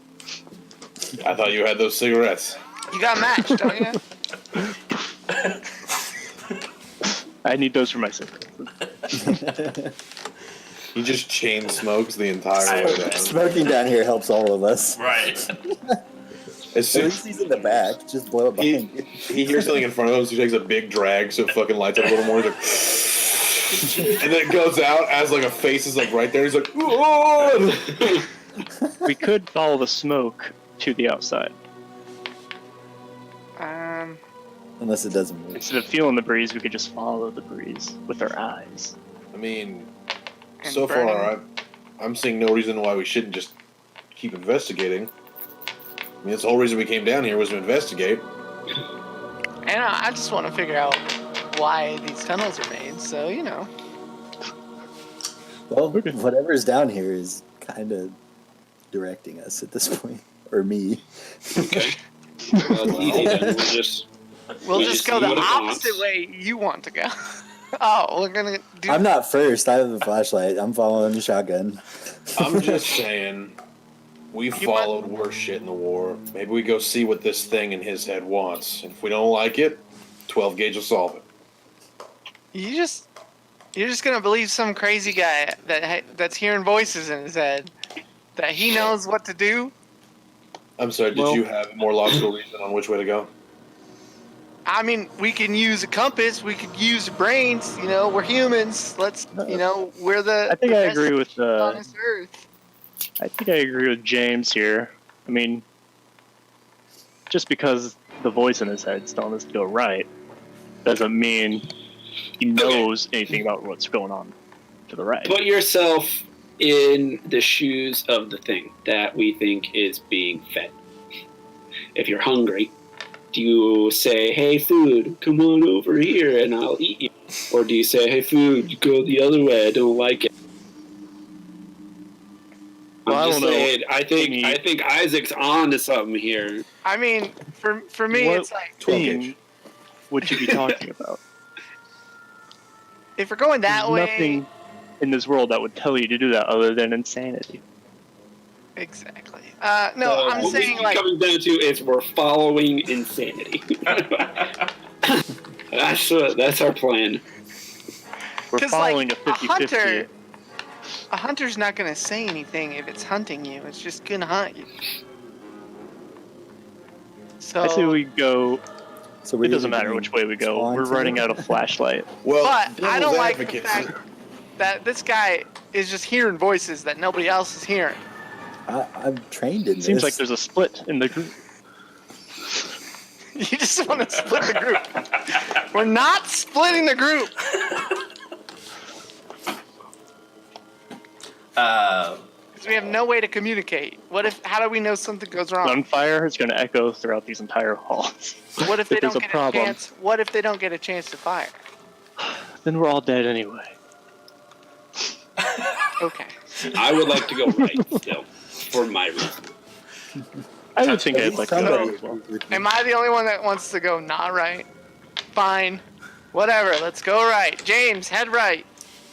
I thought you had those cigarettes. You got matched, don't you? I need those for my cigarettes. He just chain smokes the entire way down. Smoking down here helps all of us. Right. As At soon least he's in the back. Just blow it behind you. he hears something in front of him, so he takes a big drag so it fucking lights up a little more. He's like, and then it goes out as like a face is like right there. He's like, "Whoa!" We could follow the smoke to the outside. Unless it doesn't move. Instead of feeling the breeze, we could just follow the breeze with our eyes. I mean, And so burning. far I'm seeing no reason why we shouldn't just keep investigating. I mean, that's the whole reason we came down here was to investigate. And I just want to figure out why these tunnels are made. So Well, whatever's down here is kind of directing us at this point, or me. Okay. Well, it's easy then. We'll We just just go see the what it opposite wants. way you want to go. Oh, we're gonna do. I'm not first. I have the flashlight. I'm following the shotgun. I'm just saying, we followed worse shit in the war. Maybe we go see what this thing in his head wants. And if we don't like it, 12 gauge will solve it. You're just gonna believe some crazy guy that's hearing voices in his head that he knows what to do. I'm sorry, did you have a more logical reason on which way to go? Uh-huh. I mean, we can use a compass. We could use brains. We're humans. Let's. We're the. I think the I best agree with on this earth. I think I agree with James here. I mean, just because the voice in his head's telling us to go right doesn't mean he knows anything about what's going on to the right. Put yourself in the shoes of the thing that we think is being fed. If you're hungry, do you say, "Hey, food, come on over here and I'll eat you"? Or do you say, "Hey, food, you go the other way, I don't like it"? Well, I'm I just don't know. saying, I think Isaac's on to something here. I mean, for me, What it's like 12 thing gauge. would you be talking about? if we're going that There's way. nothing in this world that would tell you to do that other than insanity. Exactly. No, I'm what saying it like. comes down to is we're following insanity. That's our plan. We're 'Cause, following like, a 50-50. A hunter's not gonna say anything if it's hunting you. It's just gonna hunt you. So. I say we go. So It doesn't matter which way we go. We're running out of flashlight. Well, But I don't devil's like the advocate. fact that this guy is just hearing voices that nobody else is hearing. I'm trained in this. Seems like there's a split in the group. You just want to split the group. We're not splitting the group. Because we have no way to communicate. How do we know something goes wrong? Gunfire is going to echo throughout these entire halls. What if they If there's don't a get problem. a chance? What if they don't get a chance to fire? Then we're all dead anyway. Okay. I would like to go right still, for my reason. I would think I'd like to go Somebody as well. agrees with me. Am I the only one that wants to go not right? Fine. Whatever. Let's go right. James, head right.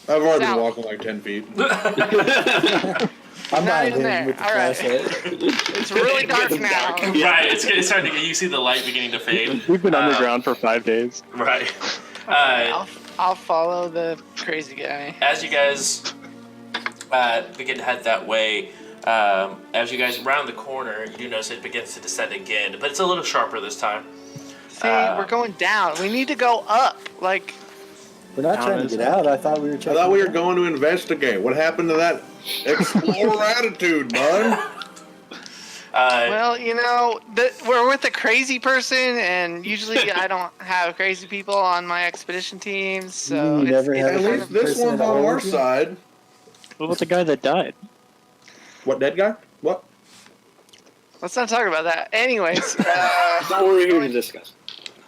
I've already South. been walking like 10 feet. I'm Not not even him there. with the All right. flashlight. It's really dark now. Right, it's starting to get. You see the light beginning to fade. We've been underground for 5 days. Right. I'll follow the crazy guy. As you guys begin to head that way, as you guys round the corner, you do notice it begins to descend again, but it's a little sharper this time. See, we're going down. We need to go up. Like, We're not trying to get out. I thought we were I checking. thought we were it out. going to investigate. What happened to that explorer attitude, bud? well, we're with a crazy person, and usually I don't have crazy people on my expedition teams. So You never have At a least this person one's in a on our hole? side. What about the guy that died? What, dead guy? What? let's not talk about that. Anyways, That's not what we're here to discuss.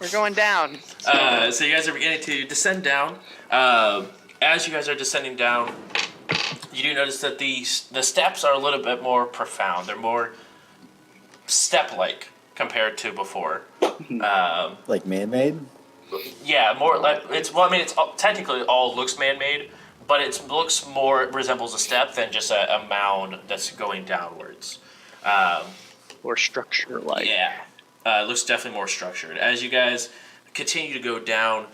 we're going down. So you guys are beginning to descend down. As you guys are descending down, you do notice that the steps are a little bit more profound. They're more step-like compared to before. Like man-made? Yeah, more like it's. Well, I mean, it's technically all looks man-made, but it looks more resembles a step than just a mound that's going downwards. Or structure-like? Yeah, it looks definitely more structured. As you guys continue to go down,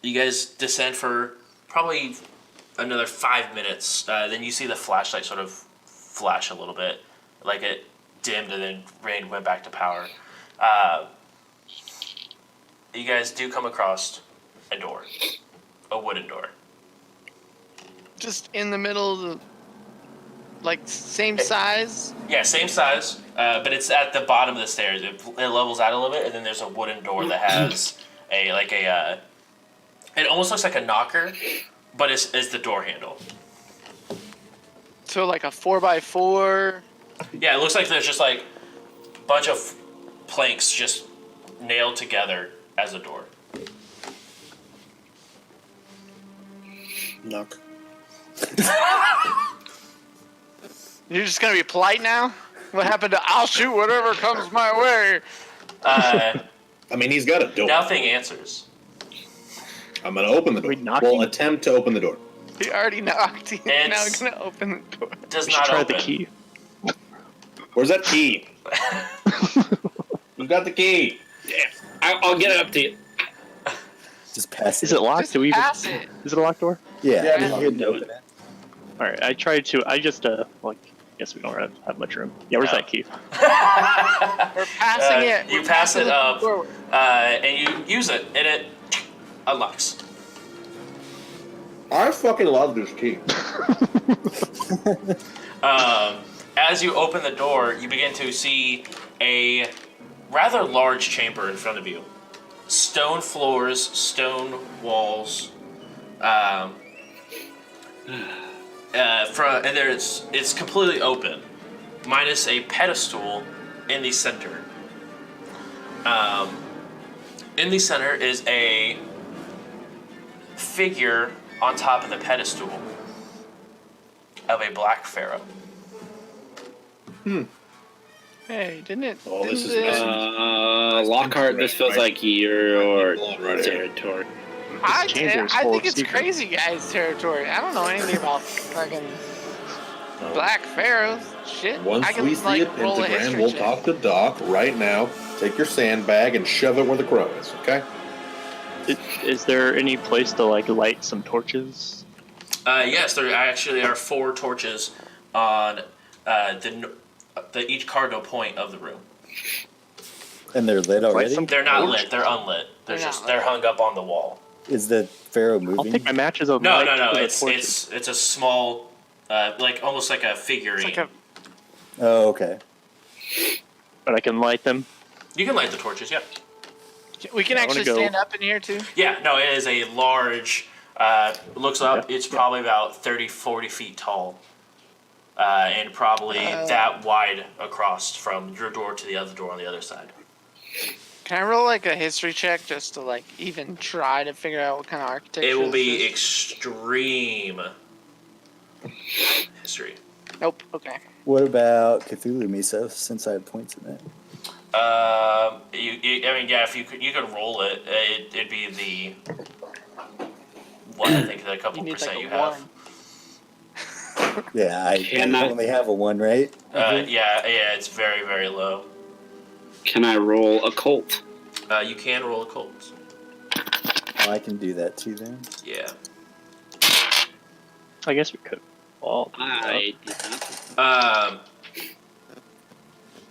you guys descend for probably another 5 minutes. Then you see the flashlight sort of flash a little bit, like it dimmed and then went back to power. You guys do come across a door, a wooden door. Just in the middle of the, like, same size. Yeah, same size, but it's at the bottom of the stairs. It levels out a little bit, and then there's a wooden door that has it almost looks like a knocker, but it's the door handle. So like a 4x4. Yeah, it looks like there's just like a bunch of planks just nailed together as a door. Knock. You're just gonna be polite now? What happened to I'll shoot whatever comes my way? Uh, I mean, he's got a door. nothing answers. I'm gonna open the door. Wait, knocking? We'll attempt to open the door. He already knocked. He's now It's- gonna open the door. Does We should not try open. the key. Where's that key? Who's got the key? I'll get it up to you. Just pass Is it locked? Just Do we? pass it. Is it a locked door? Yeah, Yeah, you can open it. All right. I tried to. I just guess we don't have much room. Yeah. Where's No. that key? We're passing it. You We're pass passing it up, forward. and you use it, and it unlocks. I fucking love this key. As you open the door, you begin to see a rather large chamber in front of you. Stone floors, stone walls. And it's completely open, minus a pedestal in the center. In the center is a figure on top of the pedestal of a black pharaoh. Hey, didn't it? Oh, this didn't is it- Lockhart, this feels like your Right here. territory. I chamber's full think of it's secrets. crazy guys' territory. I don't know anything about fucking Black Pharaohs. Shit. Once I can we see like it, roll a Pentagram, history we'll check. talk to Doc right now. Take your sandbag and shove it where the crow is, okay? Is there any place to light some torches? Yes, there actually are 4 torches on each cardinal point of the room. And they're lit already? some- They're not lit; they're unlit. They're hung up on the wall. Is the pharaoh I'll moving? take my matches of No, light no, no. for the It's torches. it's a small, like almost like a figurine. It's like Oh, okay. But I can light them. You can light the torches. Yeah. we can I wanna actually go- stand up in here too. Yeah. No, it is a large. Looks up. Okay. It's probably about 30, 40 feet tall, and probably that wide across from your door to the other door on the other side. Can I roll like a history check just to like even try to figure out what kind of architecture? It will be this is? extreme history. Nope. Okay. What about Cthulhu Miso, since I have points in that? I mean, yeah. If you could roll it. It'd be the what I think the couple You need percent like you a have. one. Yeah, I Can I- only have a 1, right? Yeah, it's very, very low. Can I roll occult? You can roll a cult. Oh, I can do that too then. Yeah. I guess we could. Well, I did not.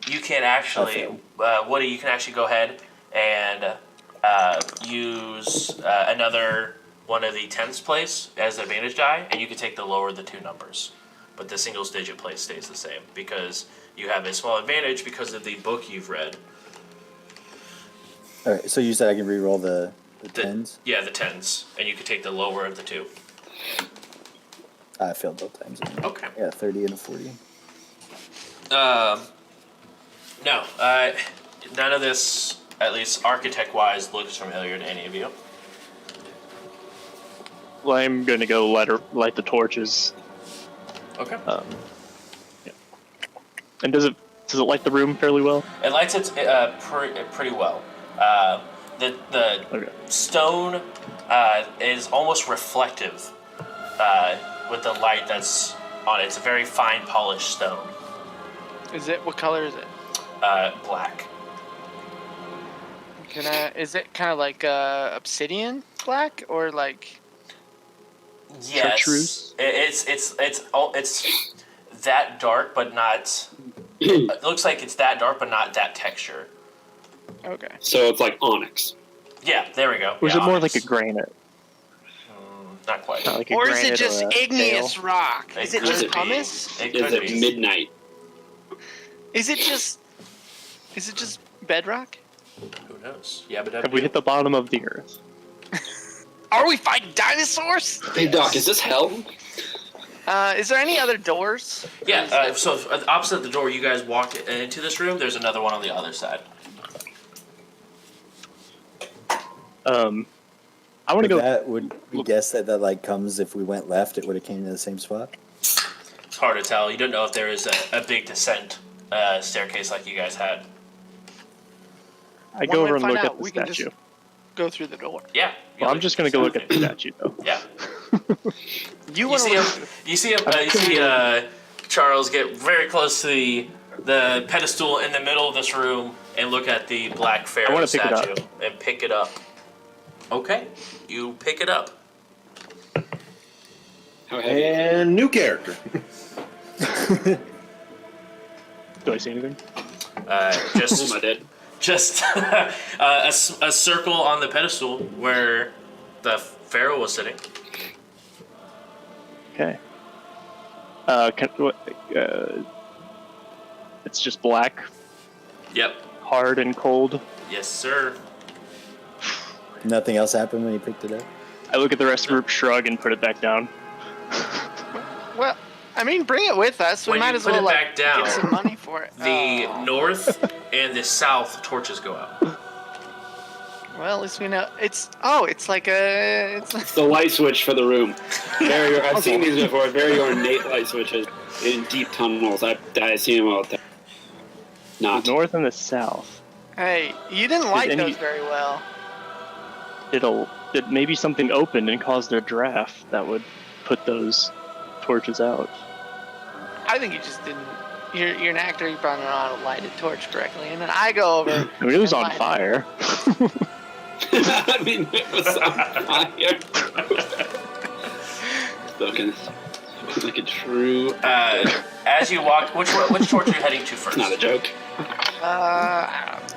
You can actually, Woody. You can actually go ahead and use another one of the tens place as the advantage die, and you can take the lower of the 2 numbers, but the singles digit place stays the same because you have a small advantage because of the book you've read. All right, so you said I can re-roll the tens? Yeah, the tens, and you can take the lower of the 2. I failed both times. Okay. Yeah, 30 and a 40. No, none of this, at least architect-wise, looks familiar to any of you. well, I'm going to go light the torches. Okay. Yeah. And does it light the room fairly well? It lights it pretty well. The Okay. stone is almost reflective with the light that's on it. It's a very fine polished stone. Is it? What color is it? Black. Can I? Is it kind of like obsidian black or like? Yes. Chartreuse? It's that dark, but not. It looks like it's that dark, but not that texture. Okay. So it's like onyx. Yeah, there we go. Or is Yeah, it more onyx. like a granite? Not quite. Not like a Or is it granite just or a igneous shale? rock? It Is it could just be. pumice? It Is could it be. midnight? Is it just bedrock? Who knows? Yeah, but Have we hit the bottom of the earth? Are we fighting dinosaurs? Hey Doc, is this hell? Is there any other doors? Yeah. So opposite the door you guys walk into this room, there's another one on the other side. I want to go. That would we guess that like comes if we went left, it would have came to the same spot. It's hard to tell. You don't know if there is a big descent staircase like you guys had. I One go way over to and look find at out, the we can statue. just go through the door. Yeah. Well, I'm just gonna go look at the statue though. Yeah. You You want see to him. You see Charles get very close to the pedestal in the middle of this room and look at the black pharaoh wanna pick it up. statue and pick it up. Okay, you pick it up. How heavy? And new character. Do I see anything? Just Am I dead? just a circle on the pedestal where the pharaoh was sitting. Okay. It's just black, Yep. hard and cold. Yes, sir. Nothing else happened when you picked it up. I look at the rest of the group, shrug, and put it back down. Well, I mean, bring it with us. We When might you as put well it back down, get some money for it. The Oh. north and the south torches go out. Well, at least we know it's. Oh, it's like a. It's the light switch for the room. I've seen these before. Very ornate light switches in deep tunnels. I see them all the time. Not. The north and the south. Hey, you didn't light any- those very well. It maybe something opened and caused a draft that would put those torches out. I think you just didn't. You're an actor. You probably don't know how to light a torch correctly, and then I go over. I mean, it was and on light it. fire. I mean, it was on fire. Looking like a true. As you walk, which torch are you heading to first? Not a joke.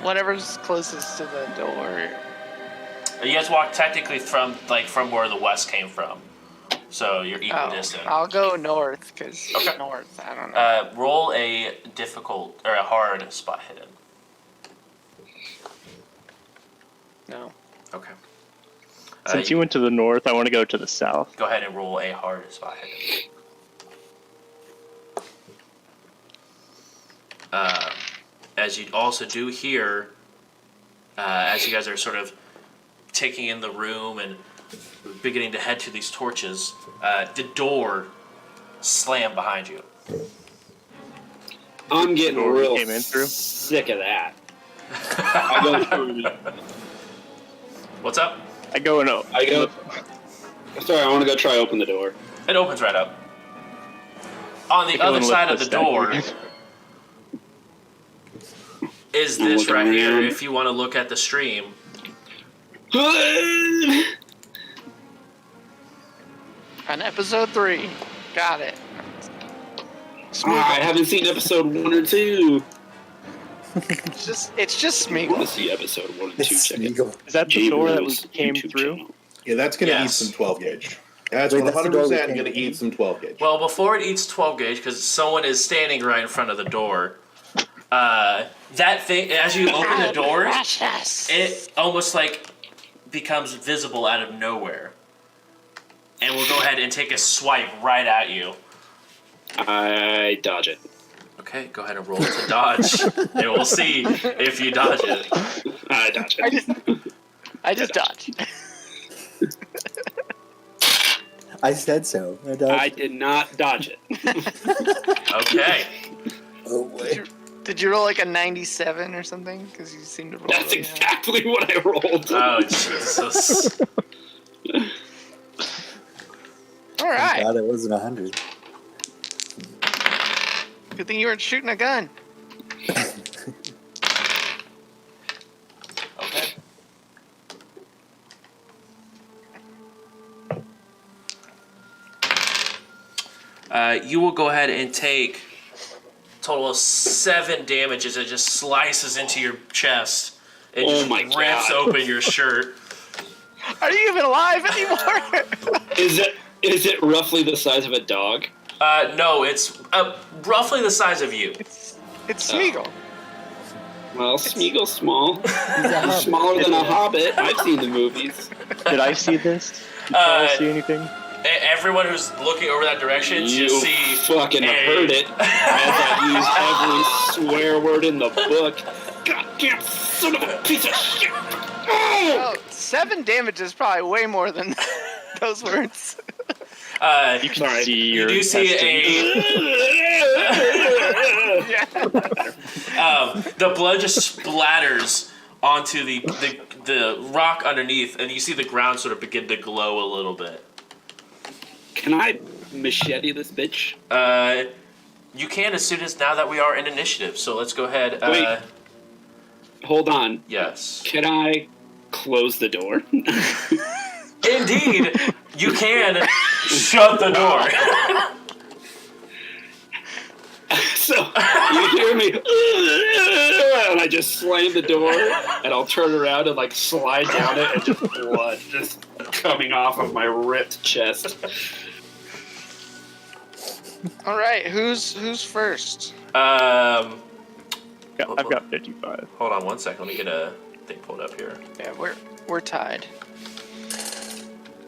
Whatever's closest to the door. You guys walk technically from where the west came from, so you're equidistant. I'll go north because Okay. north. I don't know. Roll a difficult or a hard spot hidden. No. Okay. Since you went to the north, I want to go to the south. Go ahead and roll a hard spot hidden. As you also do here, as you guys are sort of taking in the room and beginning to head to these torches, the door slammed behind you. I'm getting Door we real came in through? sick of that. I go through. What's up? I go and I go. Sorry, I want to go try open the door. It opens right up. On the other side of the door is I'm this looking right here. around. If you want to look at the stream, On episode 3. Got it. I haven't seen episode 1 or 2. It's just I want Smeagol. to see episode 1 and 2. It's Check it. Smeagol. is that the door that we Jbrews came YouTube through? channel. Yeah, that's going to Yes. eat some 12 gauge. That's Wait, that's the 100% door we going to came eat some 12 gauge. well, before it eats 12 gauge, because someone is standing right in front of the door. That thing, as you open the door, it almost like becomes visible out of nowhere, and we'll go ahead and take a swipe right at you. I dodge it. Okay, go ahead and roll to dodge, and we'll see if you dodge it. I dodge it. I just dodged. I said so. I did not dodge it. Okay. Oh boy. Did you roll like a 97 or something? Because you seem to roll. That's really high. exactly what I rolled. Oh Jesus. All right. God, it wasn't 100. Good thing you weren't shooting a gun. Okay. You will go ahead and take a total of 7 damage as it just slices into your chest. It Oh just my rips God. open your shirt. Are you even alive anymore? Is it roughly the size of a dog? No, it's roughly the size of you. It's Smeagol. Well, Smeagol's small. He's a hobbit. Smaller than a hobbit. I've seen the movies. Did I see this? Did Charles see anything? Everyone who's looking over that direction You just see fucking heard it as I used every swear word in the book. Goddamn son of a piece of shit! Oh, 7 damage is probably way more than those words. You can see you your do see Yeah. the blood just splatters onto the rock underneath, and you see the ground sort of begin to glow a little bit. Can I machete this bitch? You can as soon as now that we are in initiative. So let's go ahead. Wait. Hold on. Yes. Can I close the door? Indeed, you can shut the door. So you hear me, and I just slam the door, and I'll turn around and like slide down it, and just blood just coming off of my ripped chest. All right, who's first? I've got 55. Hold on one second. Let me get a thing pulled up here. Yeah, we're tied.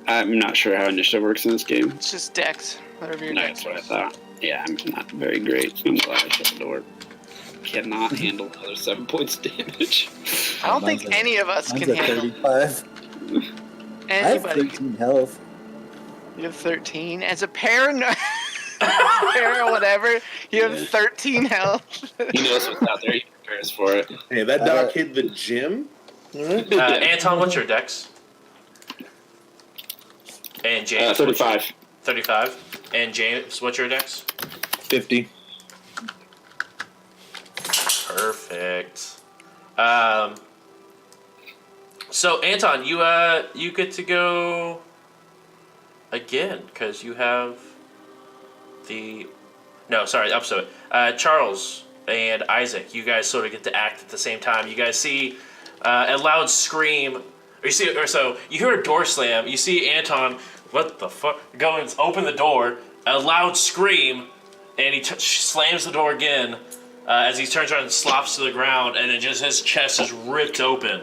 I'm not sure how initiative works in this game. It's just dex, whatever your dex. That's what I thought. Yeah, I'm not very great. I'm glad I shut the door. Cannot handle another 7 points damage. I don't think any of us Mine's can at handle 35. I have anybody. 13 health. You have 13. As a parent, or whatever, you have 13 health. He knows what's out there. He prepares for it. Hey, that doc hit the gym. Anton, what's your dex? And James, 35. 35. And James, what's your dex? 50. Perfect. So Anton, you get to go again because you have the. No, sorry, opposite. Charles and Isaac, you guys sort of get to act at the same time. You guys see a loud scream, or you hear a door slam. You see Anton, what the fuck, go and open the door. A loud scream, and he slams the door again. As he turns around and slops to the ground, and then just his chest is ripped open,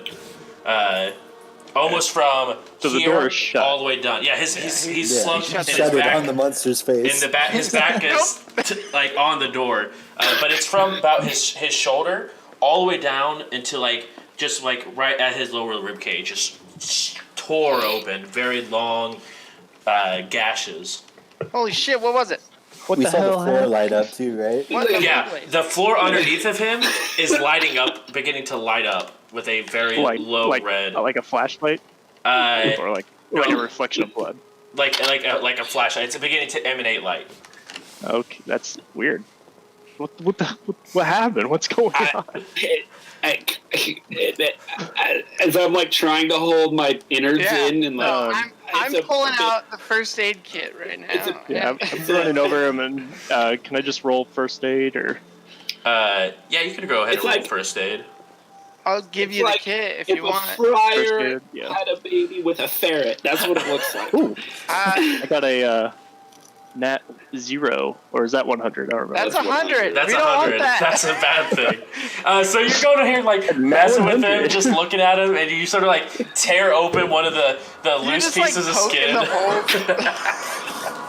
almost from So the here door is shut. all the way down. Yeah, he's slumped in his Shut it back. on the monster's face. In the back, his back is like on the door, but it's from about his shoulder all the way down into like just like right at his lower rib cage, just tore open, very long gashes. Holy shit! What was it? What we the saw the hell floor happened? light up too, right? What Yeah, the floor underneath of him is lighting up, beginning to light up with a very low red, like a flashlight, or like a reflection of blood. like a flashlight. It's beginning to emanate light. Okay, that's weird. What happened? What's going on? As I'm like trying to hold my innards in and like. I'm pulling out the first aid kit right now. Yeah, I'm running over him, and can I just roll first aid or? Yeah, you can go ahead It's and roll like- first aid. I'll give you the kit if you want. If a friar First aid, yeah. had a baby with a ferret, that's what it looks like. Ooh, I got a nat 0, or is that 100? I don't remember. That's 100. That's we don't want 100. that. That's a bad thing. So you're going to here like messing with him, just looking at him, and you sort of like tear open one of the You're loose just, like, pieces of poking skin. the hole.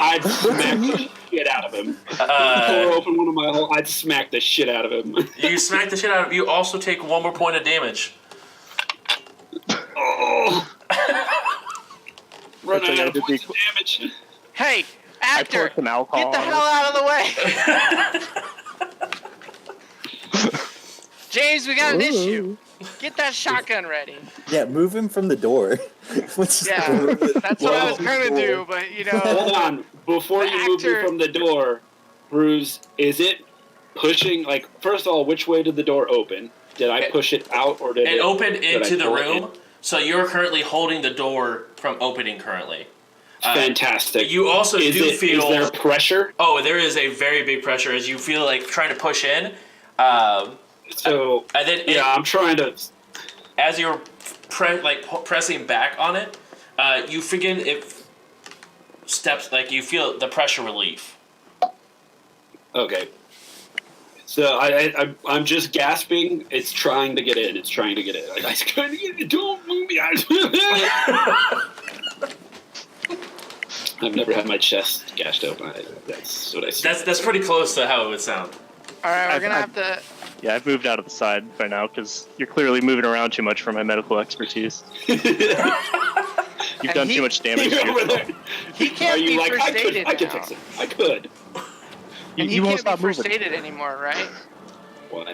I'd smack the shit out of him. Pour open one of my holes, I'd smack the shit out of him. You smack the shit out of him. You also take 1 more point of damage. Oh. Running That's out okay, of points of damage. Hey, I actor, poured some alcohol. get the on hell out of the way. James, we got an issue. Get that shotgun ready. Yeah, move him from the door. Yeah, that's what I was going to do, but you know. Hold on. Before The you move me actor- from the door, Bruce, is it pushing, like, first of all, which way did the door open? Did I push it out or did It opened did I into the pull it room, in? so you're currently holding the door from opening currently. Fantastic. You also Is feel. there pressure? Oh, there is a very big pressure as you feel like trying to push in. So, And then I'm trying to. as you're pressing back on it, you begin steps like you feel the pressure relief. Okay. So I'm just gasping. It's trying to get in. It's trying to get in. Like, it's trying to get in. Don't move me. I've never had my chest gashed open. That's what I see. That's pretty close to how it would sound. All right, we're going to have to Yeah, I've moved out of the side by now because you're clearly moving around too much for my medical expertise. You've And done too much damage to Over yourself. there. He Are can't you be like, first I could aided fix now. it. I could. And he You won't can't be stop first moving. aided anymore, right? Why?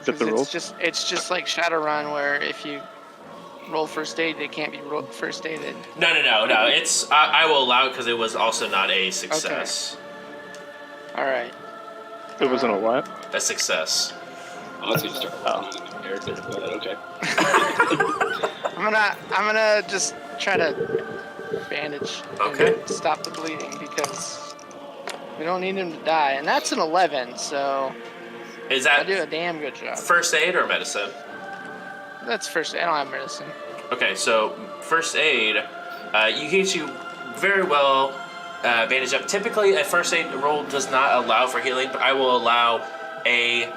Is that the rules? It's just like Shadowrun, where if you roll first aid, they can't be first aided. No. It's I will allow it because it was also not a success. All right. It wasn't a what? A success. I was gonna start working on a new character, but okay. I'm gonna just try to bandage. Okay. And stop the bleeding because we don't need him to die, and that's an 11. So Is I do that a damn good job. first aid or medicine? That's first aid. I don't have medicine. Okay, so first aid, you get you very well bandaged up. Typically, a first aid roll does not allow for healing, but I will allow a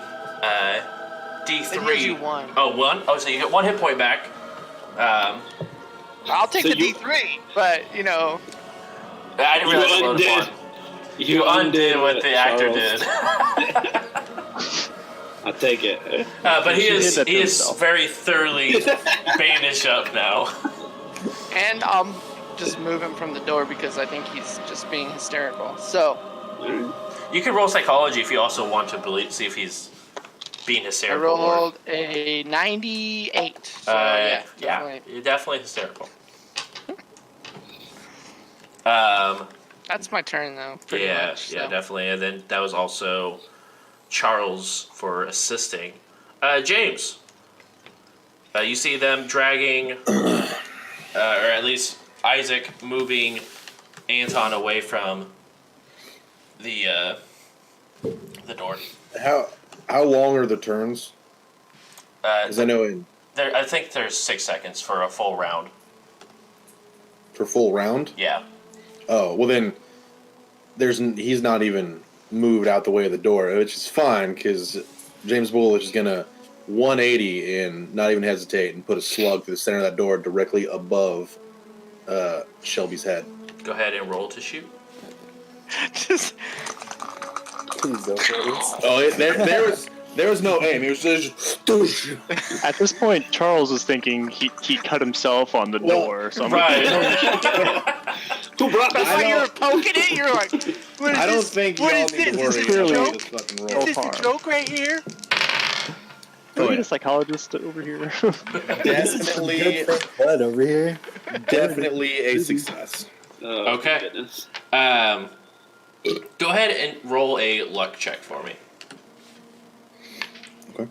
D3. It heals you 1. Oh, 1? Oh, so you get 1 hit point back. I'll take So the you- D3, but you know. I didn't realize it was undid. 1. You undid what the actor Charles. did. I'll take it. But he He did is that to he is himself. very thoroughly bandaged up now. And I'll just move him from the door because I think he's just being hysterical. So You can roll psychology if you also want to see if he's being I hysterical. or- rolled a 98. So yeah, definitely. you're definitely hysterical. That's my turn though. Pretty Yeah, much, yeah, so. definitely. And then that was also Charles for assisting. James, you see them dragging, or at least Isaac moving Anton away from the door. How long are the turns? Because I know I think there's 6 seconds for a full round. for full round. Yeah. Oh well, then he's not even moved out the way of the door, which is fine because James Bullich is gonna 180 and not even hesitate and put a slug through the center of that door directly above Shelby's head. Go ahead and roll to shoot. Just Please don't, please. Oh, there was no aim. It was just At this point, Charles is thinking he cut himself on the Well, door. So I'm Right. Who brought that's this? why I you were don't- poking it. You're like, what is I don't this? think What y'all is need to this? worry Is this a about joke? this fucking Is roll. this a joke right here? Can we Oh, get yeah. a psychologist over here? Definitely, Good thing blood over here. definitely a success. Oh, Okay. Goodness. Go ahead and roll a luck check for me. Okay.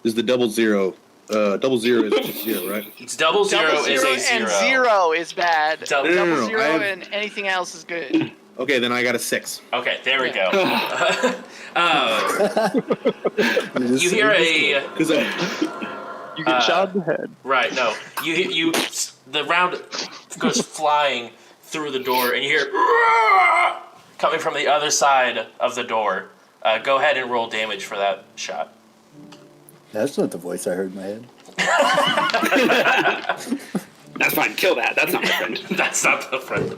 Is the double zero? Double zero is 0, right? It's double zero Double is zero a 0. and 0 is bad. Double- No, no, Double no, zero I have- and anything else is good. Okay, then I got a 6. Okay, there we go. You You hear a Because You get shot in the head. right. No, you. The round goes flying through the door, and you hear coming from the other side of the door. Go ahead and roll damage for that shot. That's not the voice I heard in my head. That's fine. Kill that. That's not my friend. That's not the friend.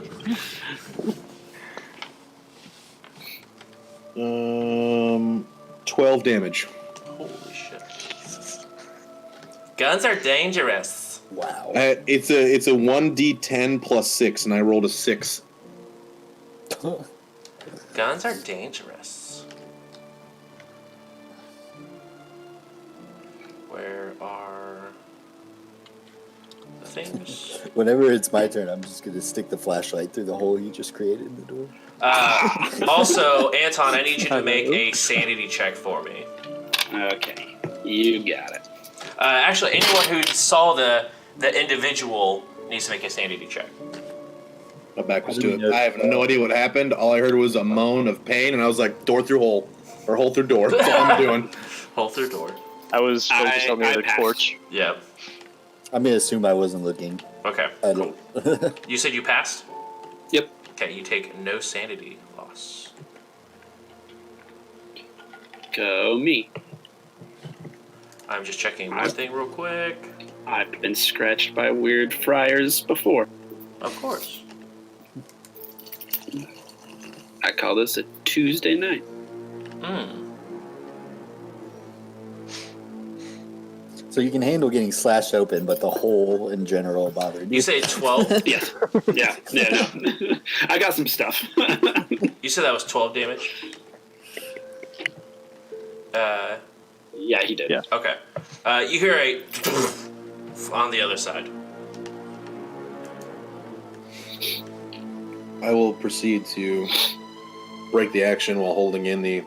12 damage. Holy shit! Guns are dangerous. Wow. It's a 1d10 plus 6, and I rolled a 6. Guns are dangerous. Where are the things? Whenever it's my turn, I'm just gonna stick the flashlight through the hole you just created in the door. Also, Anton, I need you to make a sanity check for me. Okay. You got it. Actually, anyone who saw the individual needs to make a sanity check. My back was I to didn't it. know- I have no idea what happened. All I heard was a moan of pain, and I was like, door through hole. Or hole through door. That's all I'm doing. Hole through door. I was focused on the I other passed. torch. Yep. I'm gonna assume I wasn't looking. Okay. I don't. You said you passed? Yep. Okay, you take no sanity loss. Go me. I'm just checking one thing real quick. I've been scratched by weird friars before. Of course. I call this a Tuesday night. So you can handle getting slashed open, but the hole in general bothered you. You say 12? Yes. Yeah. No. I got some stuff. You said that was 12 damage? Yeah, he did. Yeah. Okay. You hear a on the other side. I will proceed to break the action while holding in the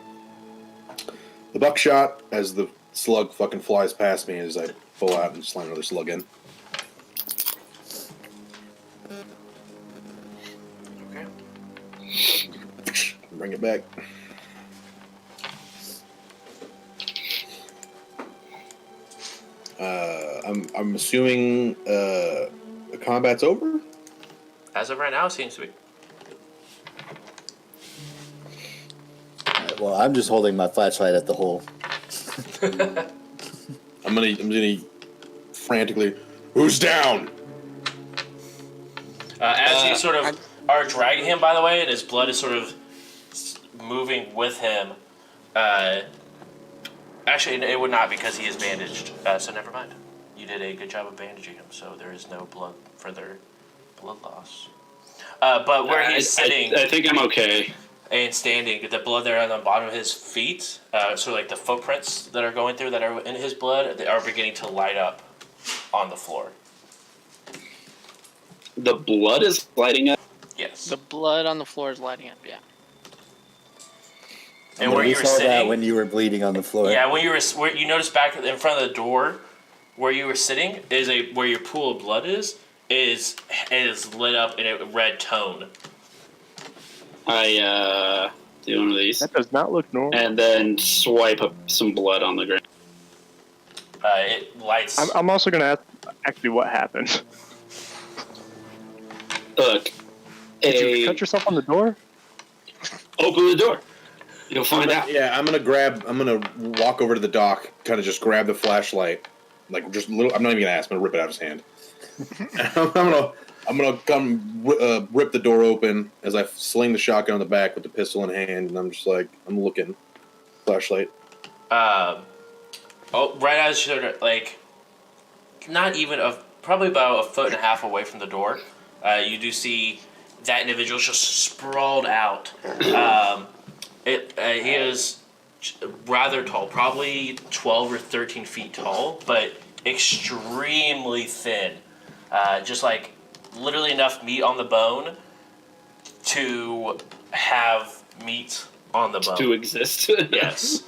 buckshot as the slug fucking flies past me as I pull out and slam another slug in. Okay. Bring it back. I'm assuming the combat's over. As of right now, it seems to be. Alright, well, I'm just holding my flashlight at the hole. I'm gonna frantically. Who's down? As you sort of are dragging him, by the way, and his blood is sort of moving with him. Actually, it would not because he is bandaged. So never mind. You did a good job of bandaging him, so there is no further blood loss. But where he's sitting, I think I'm okay. and standing, the blood there on the bottom of his feet, sort of like the footprints that are going through that are in his blood, they are beginning to light up on the floor. The blood is lighting up. Yes. The blood on the floor is lighting up. Yeah. And where we you were saw that sitting, when you were bleeding on the floor. yeah, when where you notice back in front of the door, where you were sitting is where your pool of blood is lit up in a red tone. I do one of these, That does not look normal. and then swipe up some blood on the ground. It lights. I'm also going to ask actually what happened. Look, Did you cut yourself on the door? open the door. You'll find out. Yeah, I'm gonna walk over to the dock, kind of just grab the flashlight, like just a little. I'm not even gonna ask. I'm gonna rip it out of his hand. I'm gonna come rip the door open as I sling the shotgun on the back with the pistol in hand, and I'm just like, I'm looking, flashlight. Right as you're like, not even probably about a foot and a half away from the door, you do see that individual just sprawled out. He is rather tall, probably 12 or 13 feet tall, but extremely thin. Just like literally enough meat on the bone to have meat on the bone. To exist. Yes.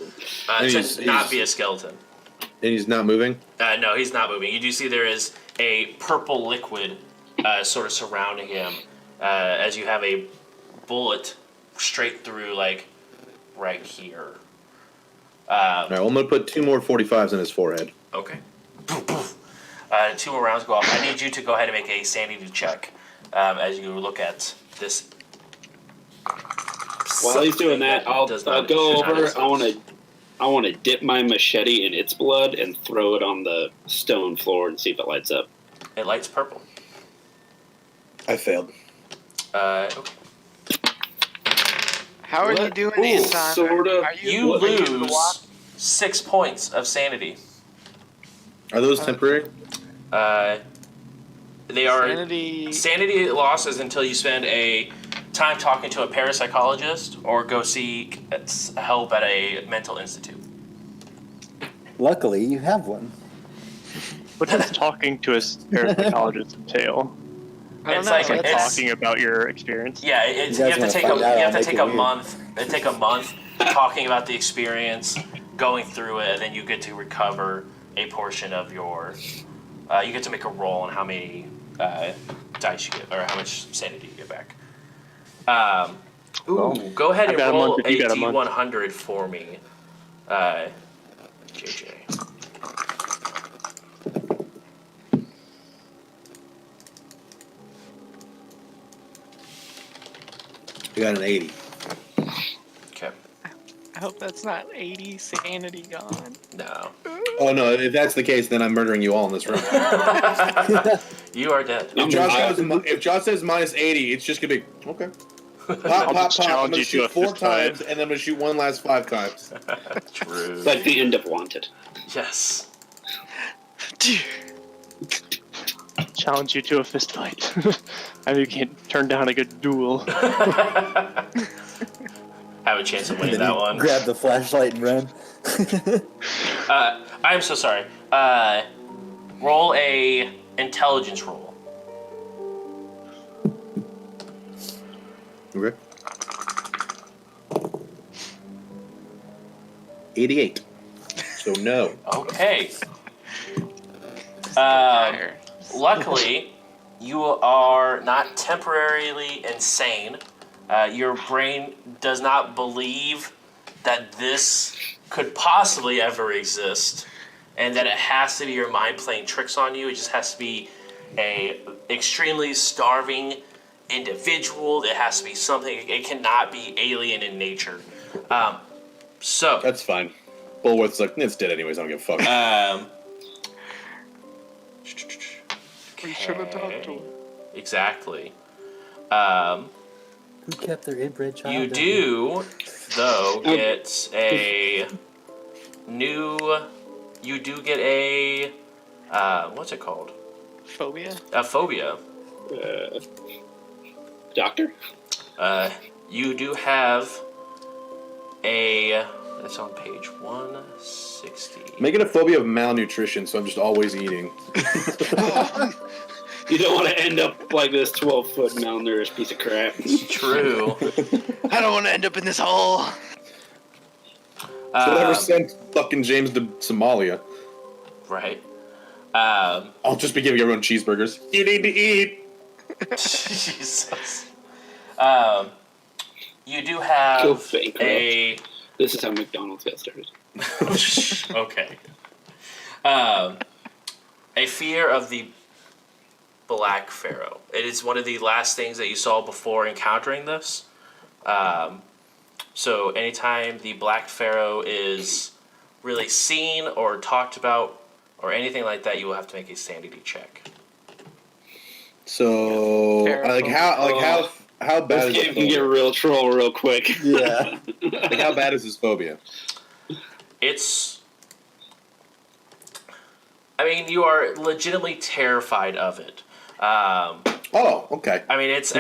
And To not be a skeleton. And he's not moving. No, he's not moving. You do see there is a purple liquid sort of surrounding him as you have a bullet straight through, like, right here. All right, well, I'm gonna put 2 more 45s in his forehead. Okay. 2 more rounds go off. I need you to go ahead and make a sanity check as you look at this. While he's doing that, I'll Does not- go should not over. exist. I want to dip my machete in its blood and throw it on the stone floor and see if it lights up. It lights purple. I failed. Okay. How are you doing, Anton? Sort of. Are You are able to walk? lose 6 points of sanity. Are those temporary? They are Sanity. sanity losses until you spend a time talking to a parapsychologist or go seek help at a mental institute. Luckily, you have one. What does talking to a parapsychologist entail? I don't It's know. like- Like It's- talking about your experience? Yeah, You you guys have to wanna take find out, you have I'll to make take it a weird. month. It take a month talking about the experience, going through it, and then you get to recover a portion of your. You get to make a roll on how many dice you get, or how much sanity you get back. Go ahead I've and got a roll month if a you got a month. D100 for me, JJ. I got an 80. Okay. I hope that's not 80 sanity gone. No. Oh no! If that's the case, then I'm murdering you all in this room. You are dead. If Josh says minus 80, it's just gonna be okay. Pop, pop, just pop. I'm challenge gonna you to a shoot 4 fist fight. times, and then I'm gonna shoot one last 5 times. True. Like the end of Wanted. Yes. Challenge you to a fist fight. And you can't turn down a good duel. Have a chance of winning And then that you one. grab the flashlight and run. I'm so sorry. Roll a intelligence roll. Okay. 88. So no. Okay. Higher. Luckily, you are not temporarily insane. Your brain does not believe that this could possibly ever exist, and that it has to be your mind playing tricks on you. It just has to be a extremely starving individual. It has to be something. It cannot be alien in nature. So. That's fine. Bullworth's like, it's dead anyways, I don't give a fuck. We should have talked to her. Exactly. Who kept their inbred child? You down do, though, get a new. You do get a. What's it called? Phobia? A phobia. Doctor? You do have a. It's on page 160. Make it a phobia of malnutrition, so I'm just always eating. You don't want to end up like this 12-foot malnourished piece of crap. True. I don't want to end up in this hole. Whatever sent fucking James to Somalia. Right. I'll just be giving everyone cheeseburgers. You need to eat. Jesus. You do have Go bankrupt. a. This is how McDonald's got started. Okay. A fear of the Black Pharaoh. It is one of the last things that you saw before encountering this. So anytime the Black Pharaoh is really seen or talked about or anything like that, you will have to make a sanity check. So, how bad This is game his can get phobia? real troll real quick. Yeah. Like, how bad is his phobia? It's. I mean, you are legitimately terrified of it. Oh, okay. I mean, it's a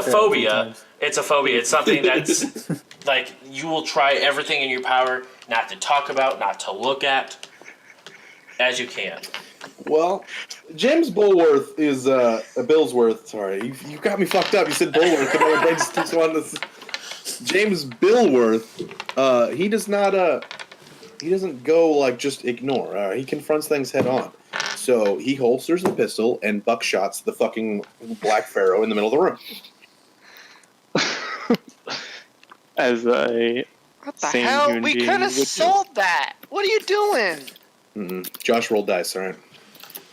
phobia. It's a phobia. It's something that's like you will try everything in your power not to talk about, not to look at, as you can. Well, James Bullworth is Billsworth. Sorry, you got me fucked up. You said Bullworth, and my brain just keeps wanting to. James Billworth, he does not. He doesn't go like just ignore. He confronts things head on. So he holsters the pistol and buckshots the fucking Black Pharaoh in the middle of the room. As a What the sane hell? human We being could have would do. sold that. What are you doing? Mm-mm. Josh rolled dice, all right.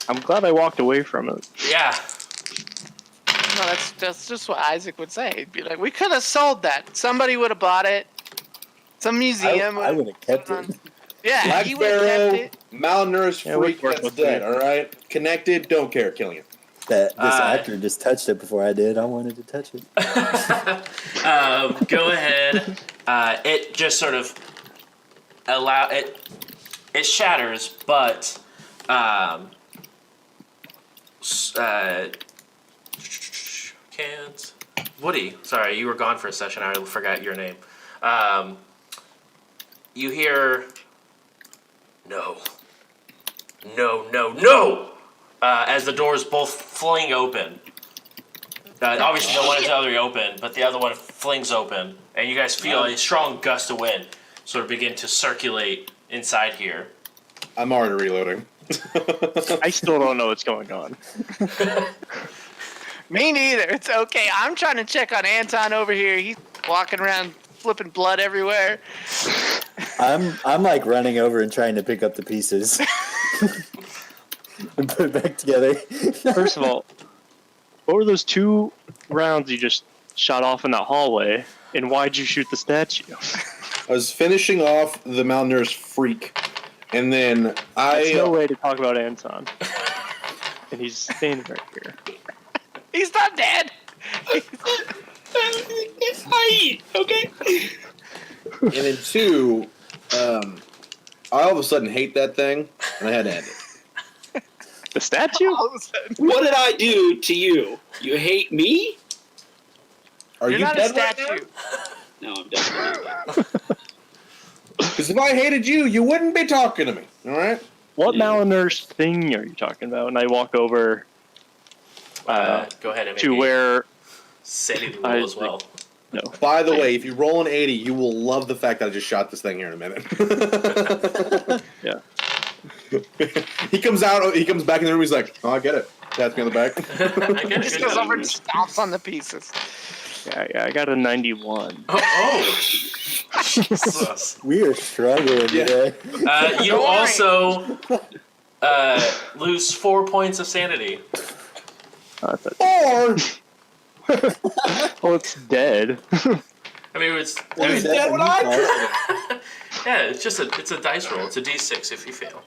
I'm glad I walked away from it. Yeah. No, that's just what Isaac would say. He'd be like, we could have sold that. Somebody would have bought it. Some museum I would would've have kept put it. Yeah, Black he would have kept Pharaoh, it. malnourished Yeah, we'd freak work that's with dead, it. all right? Connected, don't care, killing it. This actor just touched it before I did. I wanted to touch it. Go ahead. It just sort of it shatters, but can't. Woody, sorry, you were gone for a session. I forgot your name. You hear no, as the doors both fling open. Obviously, the one is already open, but the other one flings open, and you guys feel a strong gust of wind sort of begin to circulate inside here. I'm already reloading. I still don't know what's going on. Me neither. It's okay. I'm trying to check on Anton over here. He's walking around flipping blood everywhere. I'm like running over and trying to pick up the pieces and put it back together. First of all, what were those 2 rounds you just shot off in that hallway, and why'd you shoot the statue? I was finishing off the malnourished freak, and then There's no way to talk about Anton. And he's standing right here. He's not dead. I eat, okay? And then 2, I all of a sudden hate that thing, and I had to end it. The statue? All of a sudden. What did I do to you? You hate me? Are You're you not a dead right statue. No, I'm definitely not. Because if I hated you, you wouldn't be talking to me. All right? What Yeah. malnourished thing are you talking about? And I walk over Go ahead and to maybe where. sanity roll as well. No. By the way, if you roll an 80, you will love the fact that I just shot this thing here in a minute. Yeah. He comes back in the room, he's like, oh, I get it. Pats me on the back. I He get just it. goes over and stomps on the pieces. Yeah, I got a 91. Oh, Jesus. We are struggling Yeah. today. You Don't worry. also lose 4 points of sanity. Oh, that's Or, oh, it's dead. I mean, it's well, he's dead when I killed him. yeah, it's a dice roll. It's a d6 if you fail.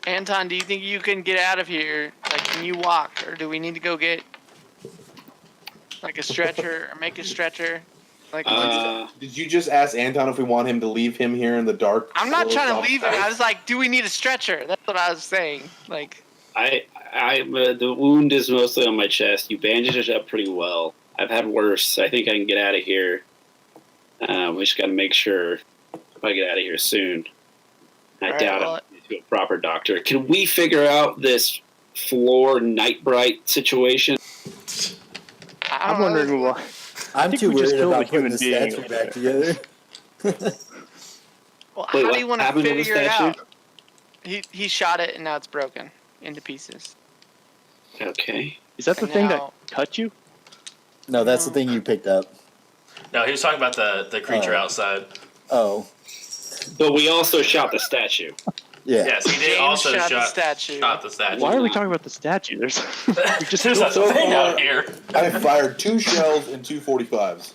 Anton, do you think you can get out of here? Like, can you walk, or do we need to go get like a stretcher or make a stretcher? Like, Did you just ask Anton if we want him to leave him here in the dark? I'm not trying to closed leave off it. I house? was like, do we need a stretcher? That's what I was saying. Like, The wound is mostly on my chest. You bandaged it up pretty well. I've had worse. I think I can get out of here. We just got to make sure I get out of here soon. I Alright, doubt well, I'm going to a proper doctor. Can we figure out this floor night bright situation? I don't I'm know. wondering why. I'm think too we just worried killed a about putting the human being statue over back there. together. Well, Wait, how what do you want to happened to the figure it statue? out? He shot it and now it's broken into pieces. Okay. Is that the And thing now- that cut you? No, that's the thing you picked up. No, he was talking about the creature Oh. outside. Oh, But we also shot the statue. yeah. Yes, he did James also shot the shot statue. the statue. Why are we talking about the statue? There's we just There's killed a thing out here. I fired 2 shells and 2 45s.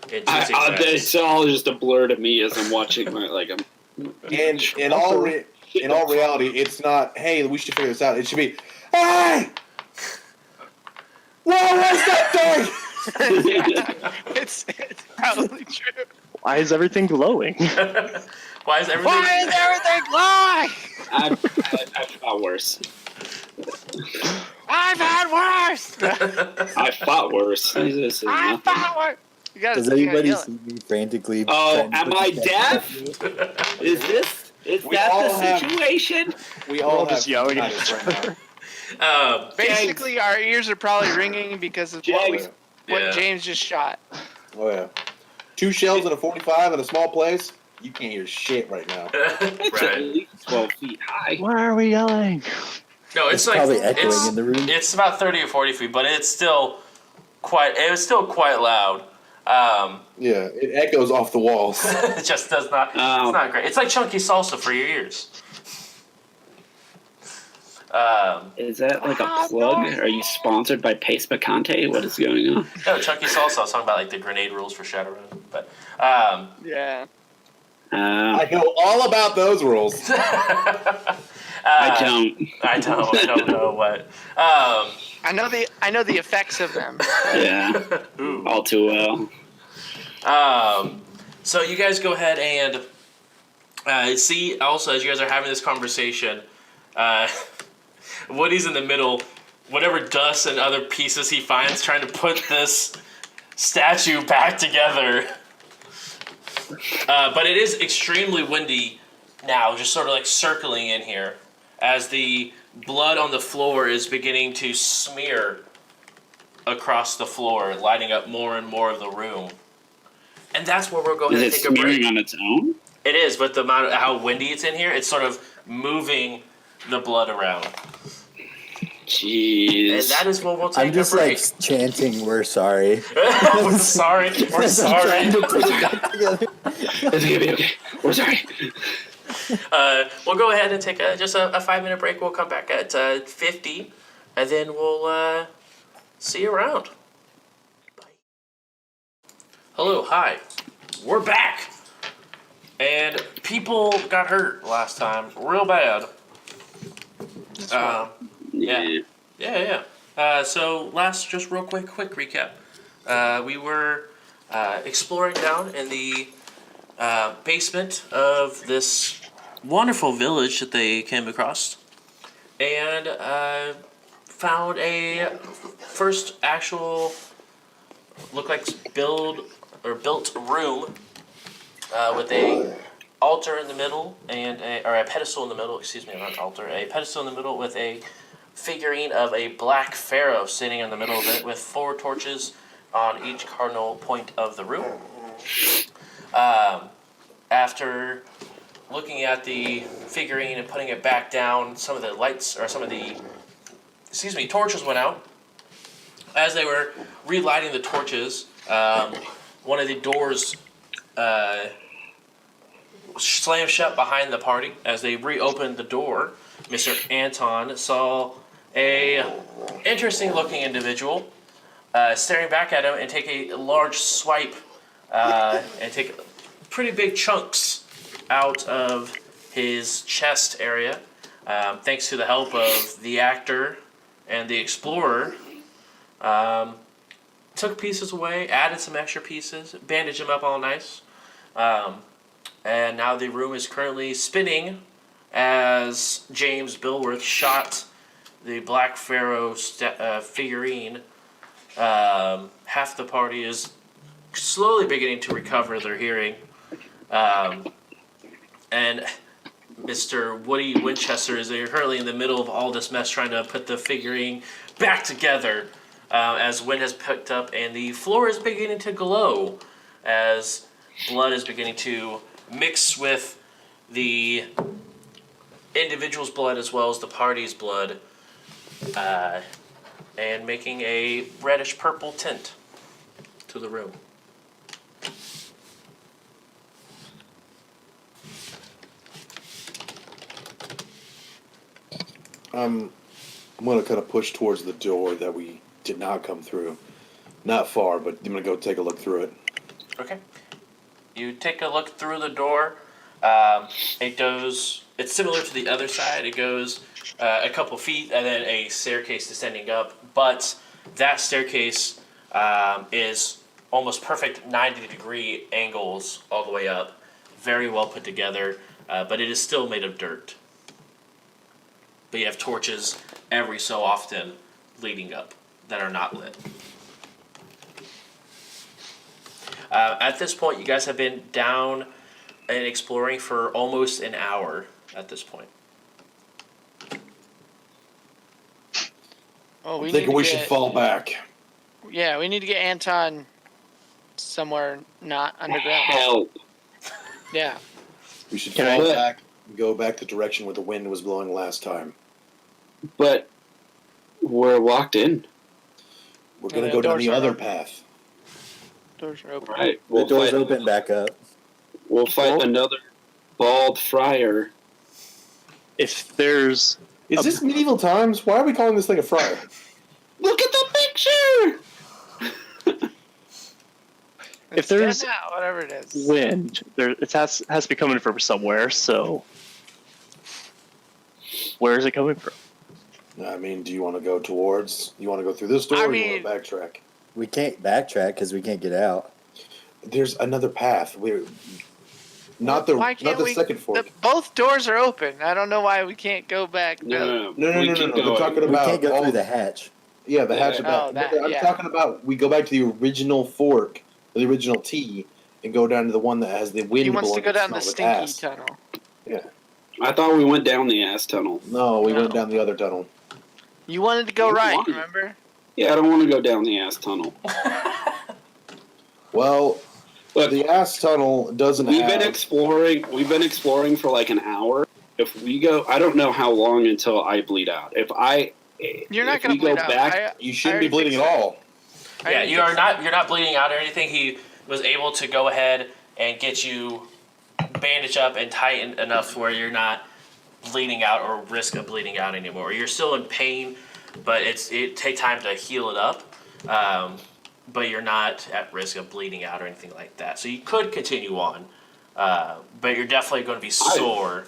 It's all just a blur to me as I'm watching my And in all reality, it's not, hey, we should figure this out. It should be, hey! What was that thing? It's probably true. Why is everything glowing? Why is everything? Why is everything glowing? I've fought worse. I've had worse. I fought worse. This is I've nothing. had worse. You gotta, Does you gotta anybody yell it. see me frantically? Oh, trying to am put I the statue deaf? back? Is We all have- situation? We We're all all just have yelling at tinnitus each right other. now. Basically, our ears are probably ringing because of James. what Yeah. James just shot. Oh, yeah. 2 shells and a 45 in a small place, you can't hear shit right now. It's at Right. least 12 feet high. Why are we yelling? No, it's like Probably echoing it's, in the room. it's about 30 or 40 feet, but it's still quite. It was still quite loud. Yeah, it echoes off the walls. It just does not. It's not great. It's like chunky salsa for your ears. Is that like a plug? Are you sponsored by Pace Picante? What is going on? No, chunky salsa. I was talking about like the grenade rules for Shadowrun, but Yeah. I know all about those rules. I don't. I don't know what. I know the effects of them. Yeah, Ooh. all too well. So you guys go ahead and see. Also, as you guys are having this conversation, Woody's in the middle. Whatever dust and other pieces he finds, trying to put this statue back together. But it is extremely windy now, just sort of like circling in here, as the blood on the floor is beginning to smear across the floor, lighting up more and more of the room. And that's where we'll go ahead and Is it take a break. smearing on its own? It is, but the amount of how windy it's in here, it's sort of moving the blood around. Jeez. And that is what we'll take I'm just a break. like chanting, "We're sorry." We're sorry. We're As I'm trying sorry. to put it back together. It's gonna be okay. We're sorry. We'll go ahead and take just a 5-minute break. We'll come back at 50, and then we'll see you around. Bye. Hello, hi. We're back. And people got hurt last time, real bad. Yeah. Yeah. So just real quick recap. We were exploring down in the basement of this wonderful village that they came across, and found a first actual built room with a altar in the middle or a pedestal in the middle. Excuse me, not altar. A pedestal in the middle with a figurine of a black pharaoh sitting in the middle of it with 4 torches on each cardinal point of the room. After looking at the figurine and putting it back down, some of the torches went out. As they were relighting the torches, one of the doors slammed shut behind the party. As they reopened the door, Mr. Anton saw a interesting looking individual staring back at him and take a large swipe and take pretty big chunks out of his chest area. Thanks to the help of the actor and the explorer, took pieces away, added some extra pieces, bandaged them up all nice. And now the room is currently spinning as James Billworth shot the Black Pharaoh figurine. Half the party is slowly beginning to recover their hearing. And Mr. Woody Winchester is currently in the middle of all this mess trying to put the figurine back together as wind has picked up and the floor is beginning to glow as blood is beginning to mix with the individual's blood as well as the party's blood and making a reddish purple tint to the room. I'm going to kind of push towards the door that we did not come through. Not far, but I'm going to go take a look through it. Okay. You take a look through the door. It's similar to the other side. It goes a couple feet and then a staircase descending up. But that staircase is almost perfect 90-degree angles all the way up. Very well put together, but it is still made of dirt. But you have torches every so often leading up that are not lit. At this point, you guys have been down and exploring for almost an hour at this point. Oh, I'm thinking we should fall back. Yeah, we need to get Anton somewhere not underground. Help. Yeah. We should Can fall I- back and go back the direction where the wind was blowing last time. But we're locked in. We're going to Yeah, go down doors the are other open. path. Doors are open. Right. The doors open back up. We'll fight another bald friar. If there's Is this medieval times? Why are we calling this thing a friar? Look at the picture! If there's Stand out, whatever it is. wind, it has to be coming from somewhere. So where is it coming from? I mean, do you want to go towards... You want to go through this door I or you mean- want to backtrack? We can't backtrack because we can't get out. There's another path. We're... Not the Why can't we? second fork. Both doors are open. I don't know why we can't go back. No. We keep I'm going. talking We about can't go all through the hatch. Yeah, the hatch. Yeah. Oh, that, I'm yeah. talking about we go back to the original fork, the original T, and go down to the one that has the wind. He wants to blowing go and down the smell like stinky ass. tunnel. I thought we went down the ass tunnel. No, we No. went down the other tunnel. You wanted to go You right, wanted- remember? Yeah, I don't want to go down the ass tunnel. Well, Look, the ass tunnel doesn't we've have. been exploring. We've been exploring for like an hour. If we go, I don't know how long until I bleed out. You're not if going we to bleed go out. back, You I shouldn't be already bleeding at all. Yeah, you're not bleeding out or anything. He was able to go ahead and get you bandaged up and tightened enough where you're not bleeding out or risk of bleeding out anymore. You're still in pain, but it takes time to heal it up. But you're not at risk of bleeding out or anything like that. So you could continue on, but you're definitely going to be sore.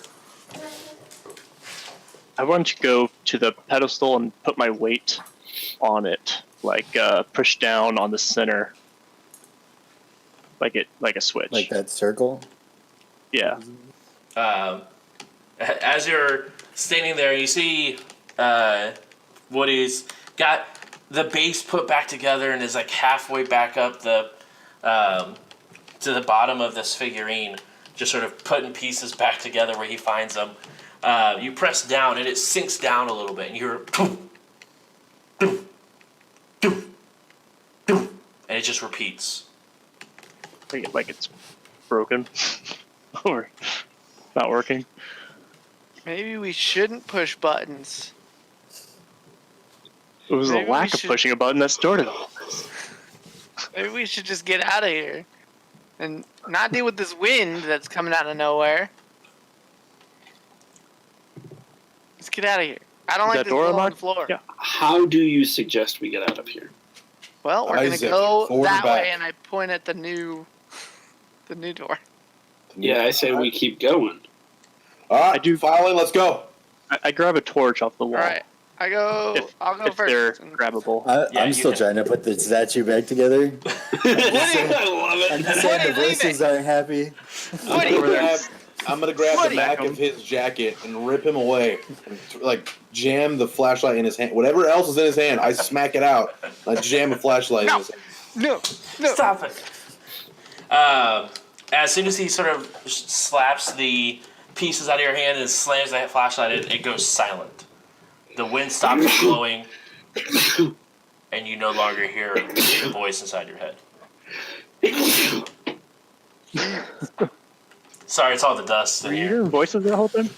I want to go to the pedestal and put my weight on it, like push down on the center, like a switch. Like that circle. Yeah. As you're standing there, you see Woody's got the base put back together and is like halfway back up the to the bottom of this figurine, just sort of putting pieces back together where he finds them. You press down and it sinks down a little bit, and you're and it just repeats. Like it's broken or not working. Maybe we shouldn't push buttons. It was Maybe the lack we of should- pushing a button that started all this. Maybe we should just get out of here and not deal with this wind that's coming out of nowhere. Let's get out of here. I don't Is like that this door hole on the unlocked? floor. Yeah. How do you suggest we get out of here? Well, we're Isaac, gonna go forward or that back? way, and I point at the new door. Yeah, I say we keep going. All right, I do- file in. Let's go. I grab a torch off the wall. All right, I'll go If they're first. grabbable. Yeah, I'm you still can- trying to put the statue back together. I love I'm it. just saying the Woody, leave voices aren't happy. I'm gonna grab the Woody. back of his jacket and rip him away, and like jam the flashlight in his hand. Whatever else is in his hand, I smack it out. I jam a flashlight in his hand. No. Stop it. As soon as he sort of slaps the pieces out of your hand and slams that flashlight, it goes silent. The wind stops blowing, and you no longer hear the voice inside your head. Sorry, it's all the dust in Were you here. hearing voices that whole time?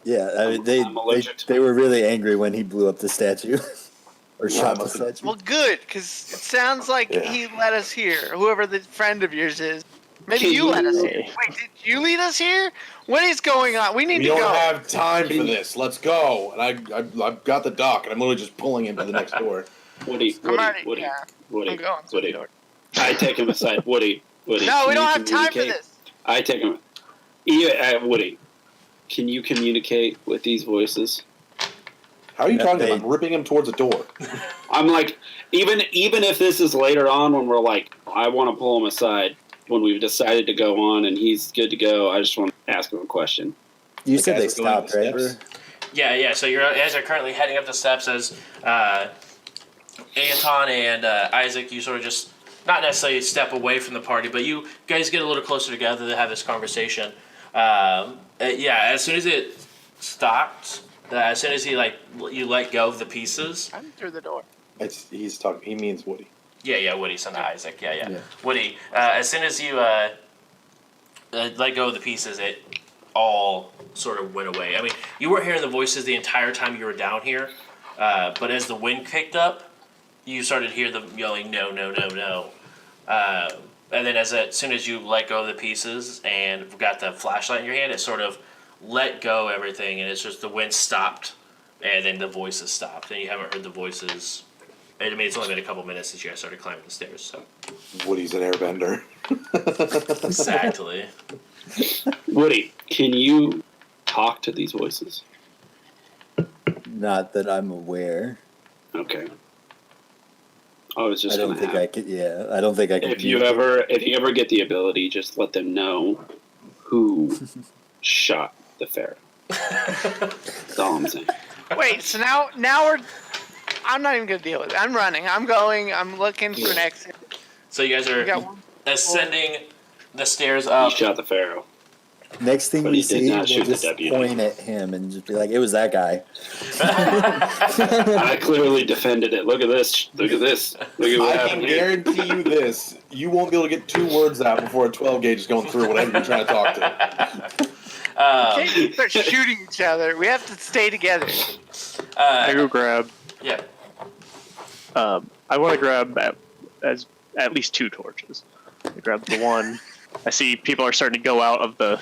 Yeah, I mean, I'm allergic to they were really angry when he blew up the statue or shot the must statue. Well, good, because it sounds like Yeah. he let us here. Whoever the friend of yours is. Maybe Can you let us you- here. Wait, did you lead us here? What is going on? We need We to don't go. have time for this. Let's go. And I've got the dock, and I'm literally just pulling him to the next door. Woody, I'm already, Woody, yeah, Woody, I'm going. Woody. I take him aside. Woody. No, can we you don't have time for communicate? this. I take him. Woody, can you communicate with these voices? How are you Yeah, talking? they- I'm ripping him towards the door. I'm like, even if this is later on when we're like, I want to pull him aside when we've decided to go on and he's good to go. I just want to ask him a question. You The said they guys are going up stopped, the right? steps. Yeah. So you're as you're currently heading up the steps as Anton and Isaac, you sort of just not necessarily step away from the party, but you guys get a little closer together to have this conversation. As soon as it stopped, as soon as you let go of the pieces. I'm through the door. He's talking. He means Woody. Yeah, Woody, son of Isaac. Yeah. Yeah. Woody, as soon as you let go of the pieces, it all sort of went away. I mean, you weren't hearing the voices the entire time you were down here, but as the wind kicked up, you started to hear them yelling, no, no, no, no. And then as soon as you let go of the pieces and got the flashlight in your hand, it sort of let go everything, and it's just the wind stopped, and then the voices stopped, and you haven't heard the voices. I mean, it's only been a couple minutes since you guys started climbing the stairs, so. Woody's an airbender. Exactly. Woody, can you talk to these voices? Not that I'm aware. Okay. I was just I don't gonna think have- I could. Yeah, I don't think I could. If you ever get the ability, just let them know who shot the pharaoh. That's all I'm saying. Wait, so now we're. I'm not even gonna deal with it. I'm running. I'm going. I'm looking for an exit. So you guys We are got one. ascending the stairs He up. shot the pharaoh. Next thing But we he did see, not we'll shoot the just deputy. point at him and just be like, "It was that guy." I clearly defended it. Look at this. Look at this. Look at what I can happened here. guarantee you this: you won't be able to get 2 words out before a 12 gauge is going through whatever you're trying to talk to. Can't just start shooting each other. We have to stay together. I go grab. Yeah. I want to grab at least 2 torches. I grab the one. I see people are starting to go out of the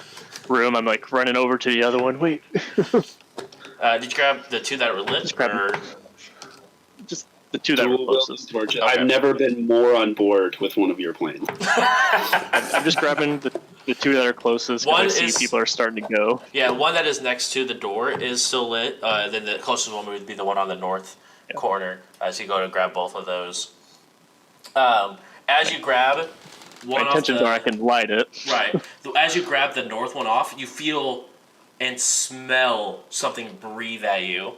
room. I'm like running over to the other one. Wait. Did you grab the 2 that were lit? Just grab or- Just the 2 that were Dual wield closest. torches. Okay. I've never been more on board with one of your plans. I'm just grabbing the the two that are closest, One because I see is- people are starting to go. Yeah, one that is next to the door is still lit. Then the closest one would be the one on the north corner. As you go to grab both of those. As you grab one My off intentions are I can light it. right. As you grab the north one off, you feel and smell something breathe at you.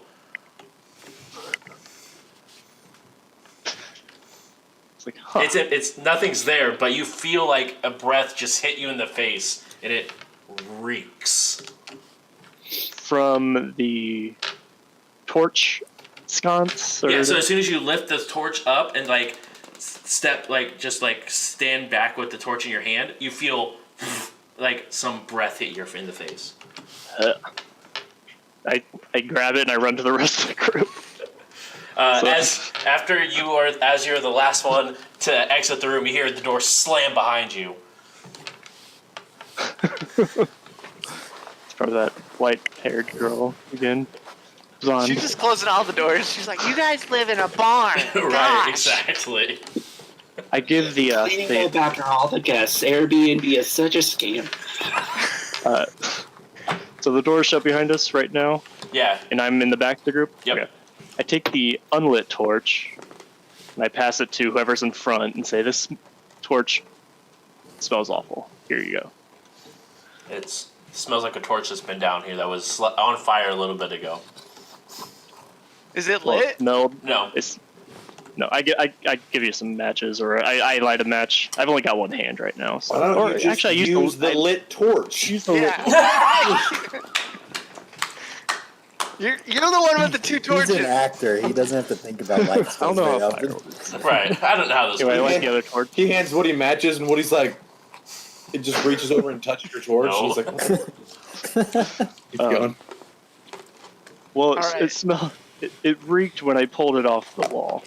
It's like, huh. It's nothing's there, but you feel like a breath just hit you in the face, and it reeks. From the torch sconce? Or Yeah. So as soon as you lift the torch up and like step, like just like stand back with the torch in your hand, you feel like some breath hit your in the face. I grab it and I run to the rest of the group. As you're the last one to exit the room, you hear the door slam behind you. It's probably that white-haired girl again. Zon. She's just closing all the doors. She's like, "You guys live in a barn." Right, Gosh. exactly. I give the Cleaning up after all the guests. Airbnb is such a scam. so the door is shut behind us right now, Yeah. and I'm in the back of the group. Yep. Okay. I take the unlit torch and I pass it to whoever's in front and say, "This torch smells awful. Here you go." It smells like a torch that's been down here that was on fire a little bit ago. Is it Well, lit? no, No. I give you some matches, or I light a match. I've only got one hand right now, so Why don't or you just actually I use the lit torch? use the lit. Yeah. You're the one with the two He's torches. an actor. He doesn't have to think about light I skills don't know very how often. fire works. Right. I don't know how this Anyway, I works. light the other torch. He hands Woody matches, and Woody's like, it just reaches over and touches your torch. No. And he's like, keep going. Well, All right. it smelled. It reeked when I pulled it off the wall.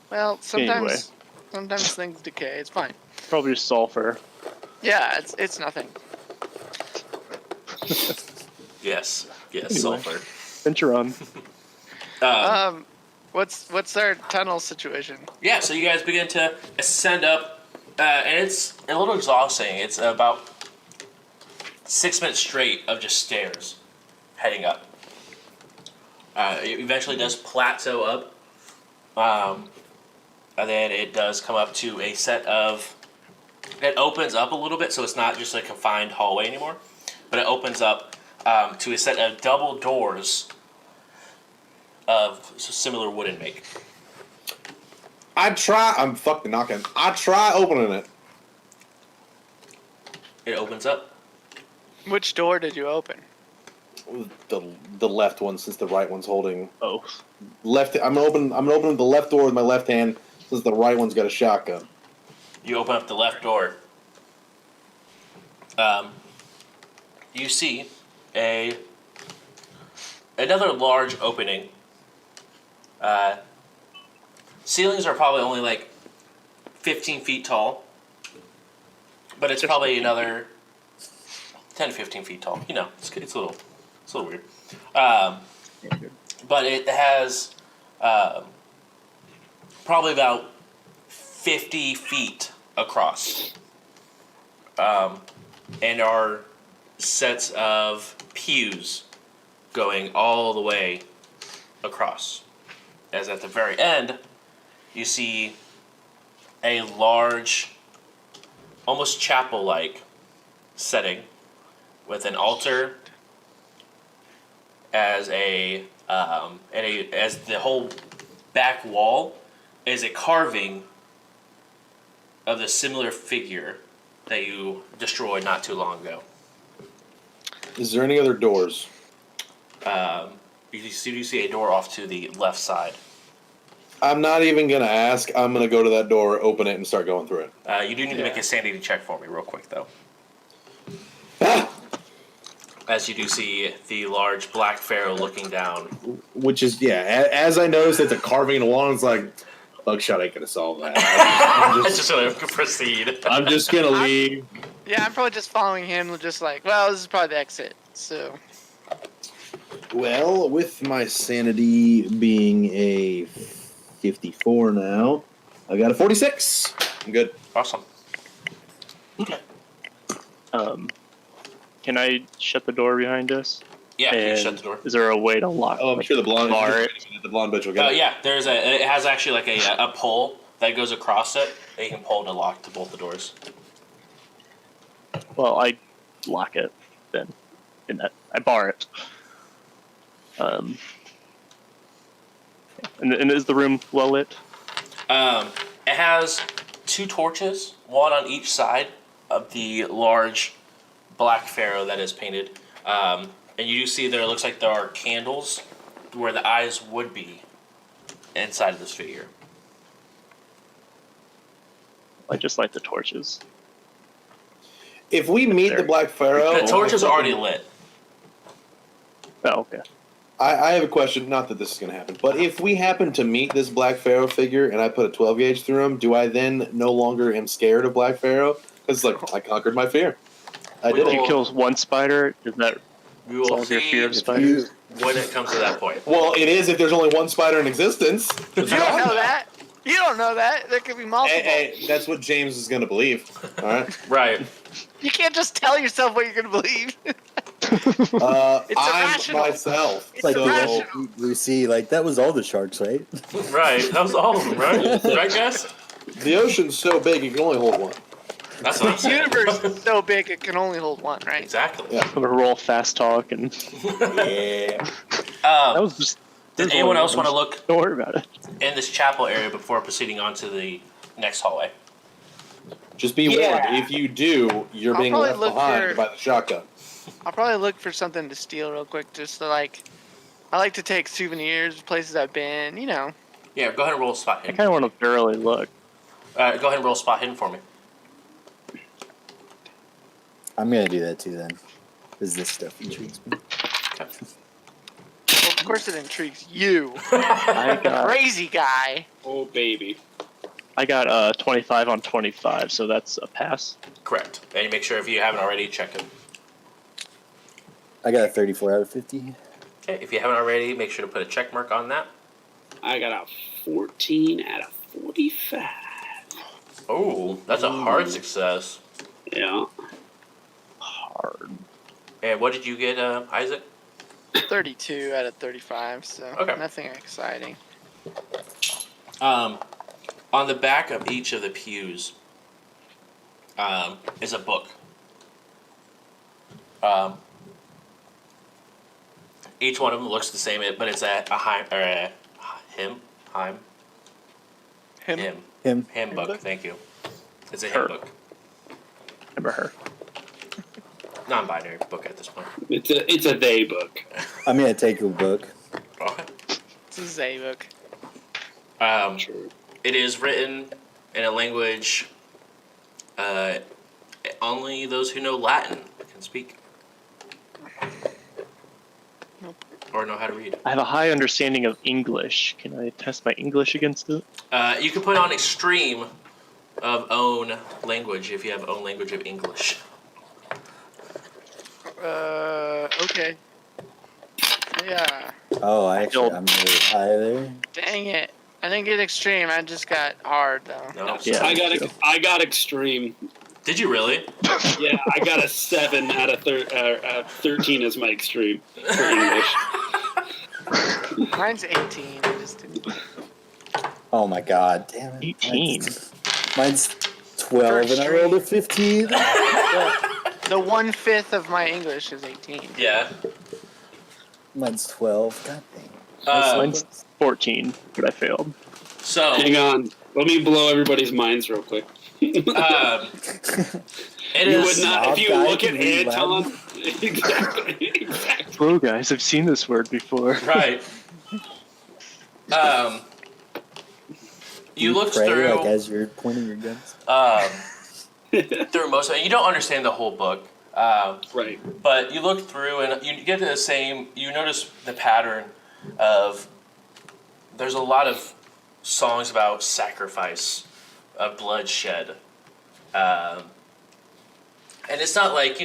Well, sometimes Anyway. sometimes things decay. It's fine. Probably just sulfur. Yeah, it's nothing. Yes. Yes. Anyway. Sulfur. Venture on. What's our tunnel situation? Yeah. So you guys begin to ascend up, and it's a little exhausting. It's about 6 minutes straight of just stairs, heading up. It eventually does plateau up, and then it does come up to a set of. It opens up a little bit, so it's not just a confined hallway anymore, but it opens up to a set of double doors of similar wooden make. I'm fucking knocking. I try opening it. It opens up. Which door did you open? The left one, since the right one's holding Oh, left. I'm opening the left door with my left hand, since the right one's got a shotgun. You open up the left door. You see another large opening. Ceilings are probably only like 15 feet tall, but it's probably another 10 to 15 feet tall. You know, it's a little weird. But it has probably about 50 feet across, and are sets of pews going all the way across. As at the very end, you see a large, almost chapel-like setting with an altar as as the whole back wall is a carving of the similar figure that you destroyed not too long ago. Is there any other doors? You see a door off to the left side. I'm not even gonna ask. I'm gonna go to that door, open it, and start going through it. You do need to make a sanity check for me real quick, though. Ah! As you do see the large black pharaoh looking down. Which is, yeah. As I noticed, it's a carving in the wall. It's like, Buckshot ain't gonna solve that. Just gonna proceed. I'm just gonna leave. Yeah, I'm probably just following him, just like, well, this is probably the exit. So, Well, with my sanity being a 54 now, I got a 46. I'm good. Awesome. Okay. Can I shut the door behind us? Yeah, you And can shut the door. is there a way to lock? Oh, I'm sure the blonde bar it? the blonde bitch will get Oh it. yeah, it has actually like a pole that goes across it that you can pull to lock to both the doors. Well, I lock it then. I bar it. And is the room well lit? It has 2 torches, one on each side of the large black pharaoh that is painted. And you do see there, it looks like there are candles where the eyes would be inside of this figure. I just light the torches. If we meet the Black Pharaoh, The torch is already lit. Oh, okay. I have a question. Not that this is going to happen, but if we happen to meet this Black Pharaoh figure and I put a 12 gauge through him, do I then no longer am scared of Black Pharaoh? Because like I conquered my fear. I did If it. you kill one spider, does that We will solve your see fear of spiders? when it comes to that point. Well, it is if there's only one spider in existence. You don't know that. You don't know that. There could be multiple. Hey, that's what James is going to believe. All right. Right. You can't just tell yourself what you're going to believe. It's I'm irrational. myself. It's Like irrational. Lucy, like that was all the sharks, right? Right. That was all of them, right? Right, guys? The ocean's so big it can only hold one. That's what I'm The saying. universe is so big it can only hold one, right? Exactly. Yeah. I'm gonna roll fast talk and Yeah. that was just. Does anyone else want to look Don't worry about it. in this chapel area before proceeding on to the next hallway? Just be warned. If you do, you're I'll being probably left look behind for- by the shotgun. I'll probably look for something to steal real quick, just to like. I like to take souvenirs, places I've been, you know. Yeah, go ahead and roll spot I hidden. kind of want to thoroughly look. Go ahead and roll spot hidden for me. I'm gonna do that too then, because this stuff intrigues me. Okay. Well, of course it intrigues you, I got crazy guy. Oh, baby. 25 on 25, so that's a pass. Correct. And you make sure if you haven't already, check it. I got a 34 out of 50. Okay, if you haven't already, make sure to put a check mark on that. I got a 14 out of 45. Oh, that's a hard success. Yeah. Hard. And what did you get, Isaac? 32 out of 35, so Okay. nothing exciting. On the back of each of the pews is a book. Each one of them looks the same, but it's a hymn Him. book. Thank you. It's a Her. hymn book, Remember her. non-binary book at this point. It's a they book. I'm gonna take a book. Okay. It's a Zay book. Sure. It is written in a language only those who know Latin can speak. Nope. Or know how to read. I have a high understanding of English. Can I test my English against it? You can put on extreme of own language if you have own language of English. Okay. Yeah. Oh, I'm really high there. Dang it. I didn't get extreme. I just got hard though. No. Yeah. I got extreme. Did you really? Yeah, I got a 7 out of 13 as my extreme for English. Mine's 18. I just didn't. Oh my god, damn it. 18. Mine's 12 and I rolled a 15. The 1/5 of my English is 18. Yeah. Mine's 12. God dang. Mine's 14, but I failed. So, Hang on. Let me blow everybody's minds real quick. it You is. would not, if you Snob look guy at can read Anton. Exactly. Whoa, guys, I've seen this word before. Right. You look pray, through. like as you're pointing your guns. Through most of it. You don't understand the whole book. Right. But you look through and you get to the same. You notice the pattern of. There's a lot of songs about sacrifice, of bloodshed, and it's not like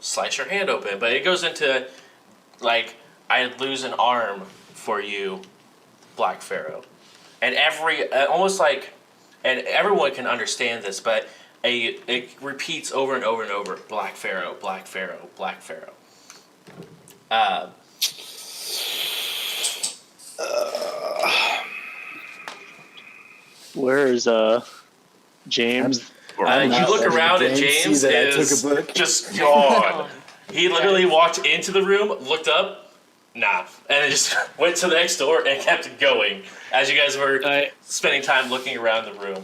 slice your hand open, but it goes into like I'd lose an arm for you, Black Pharaoh, and everyone can understand this, but it repeats over and over and over. Black Pharaoh, Black Pharaoh, Black Pharaoh. Where is James? I'm You not look letting around and James see James that I took is a book. just gone. He literally walked into the room, looked up, nah, and then just went to the next door and kept going as you guys were spending time looking around the room.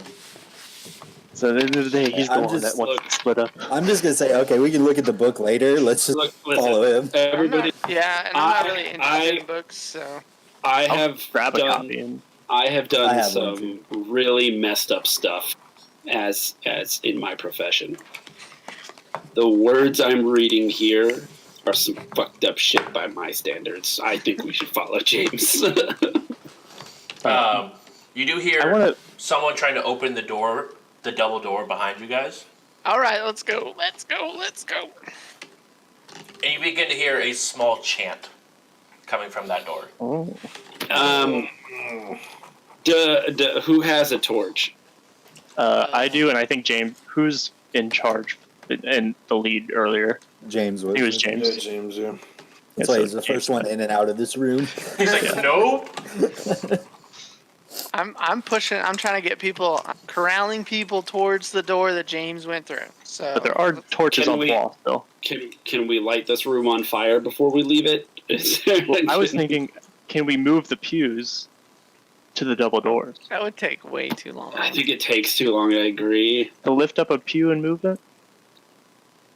So at the end of the day, he's the I'm one that just- wants to split up. I'm just gonna say, okay, we can look at the book later. Let's just follow him. Everybody, Yeah, and I'm not really into books, so. I I'll have grab a done. copy and I have done I have one some too. really messed up stuff as in my profession. The words I'm reading here are some fucked up shit by my standards. I think we should follow James. You do hear I want to. someone trying to open the door, the double door behind you guys, All right, let's go. Let's go. Let's go. and you begin to hear a small chant coming from that door. Oh, Who has a torch? I do, and I think James, who's in charge and the lead earlier. James was. He was James. Yeah, James, yeah. That's Yeah, why so he's the James- first one in and out of this room. He's like, nope. I'm pushing. I'm trying to get people, corralling people towards the door that James went through. So. But there are torches Can on we- the wall still. Can we light this room on fire before we leave it? Well, I was thinking, can we move the pews to the double doors? That would take way too long. I think it takes too long. I agree. To lift up a pew and move it?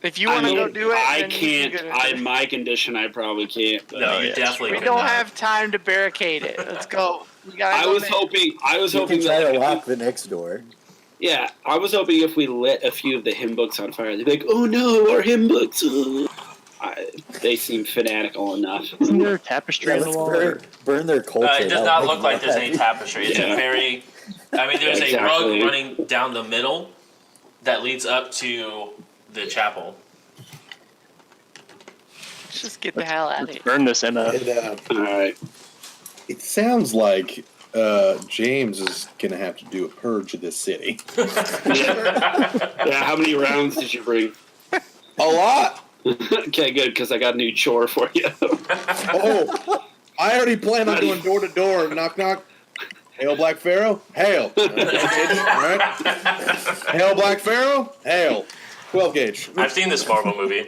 If you want to go do it, I then can't. You can go My condition, I probably can't. but- No, you yeah. definitely we cannot. don't have time to barricade it. Let's go. We gotta I go was make- hoping. I was You hoping can try that to if we- lock the next door. Yeah, I was hoping if we lit a few of the hymn books on fire, they'd be like, "Oh no, our hymn books!" They seem fanatical enough. Isn't there a tapestry Yeah, on the let's wall? burn their culture. It does That'll not make look them like all there's any happy. tapestry. It's Yeah. a very. I mean, there's a Exactly. rug running down the middle that leads up to the chapel. Let's just get the hell out of Let's here. burn this in a. All right. It sounds like James is going to have to do a purge of this city. Yeah. How many rounds did you bring? A lot! Okay, good, because I got a new chore for you. Oh, I already plan on going door to door, knock, knock. Hail, Black Pharaoh. Hail. All right. Hail, Black Pharaoh. Hail. 12 gauge. I've seen this Marvel movie.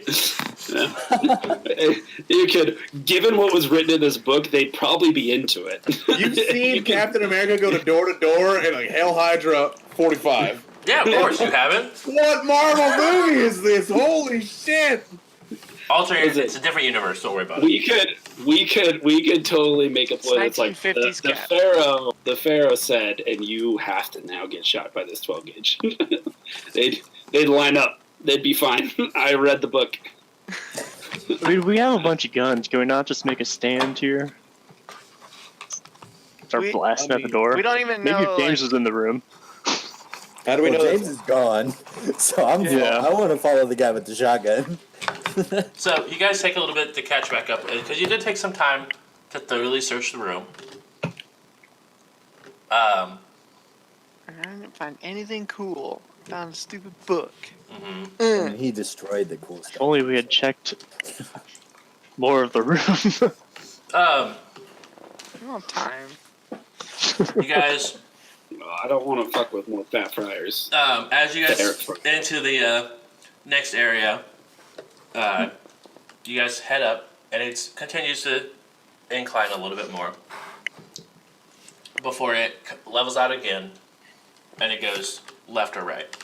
You could, given what was written in this book, they'd probably be into it. You've seen Captain America go to door and like Hail Hydra 45. Yeah, of course you haven't. What Marvel movie is this? Holy shit! Alternate. It's a different universe. Don't worry about it. We could totally make a play that's like 1950s the Cap. the Pharaoh said, and you have to now get shot by this 12 gauge. they'd line up. They'd be fine. I read the book. I mean, we have a bunch of guns. Can we not just make a stand here? Start We- blasting I at the mean, door. We don't even Maybe know. if James like, was in the room. How do we Well, know James is gone, so Yeah. I want to follow the guy with the shotgun. So you guys take a little bit to catch back up because you did take some time to thoroughly search the room. I didn't find anything cool. Found a stupid book. And he destroyed the cool If stuff. only we had checked more of the room. I don't have time. You guys, I don't want to fuck with more fat fryers. as you guys into the next area, you guys head up, and it continues to incline a little bit more before it levels out again, and it goes left or right.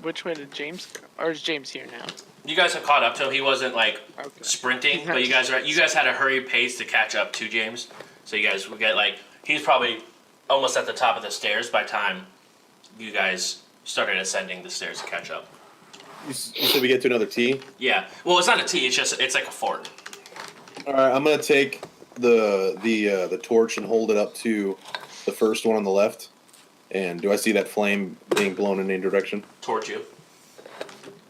Which way did James go? Or is James here now? You guys have caught up to him. He wasn't like Okay. sprinting, but you guys had a hurried pace to catch up to James. So you guys will get like he's probably almost at the top of the stairs by the time you guys started ascending the stairs to catch up. You said we get to another T? Yeah. Well, it's not a T. It's like a fort. All right, I'm gonna take the torch and hold it up to the first one on the left. And do I see that flame being blown in any direction? Towards you.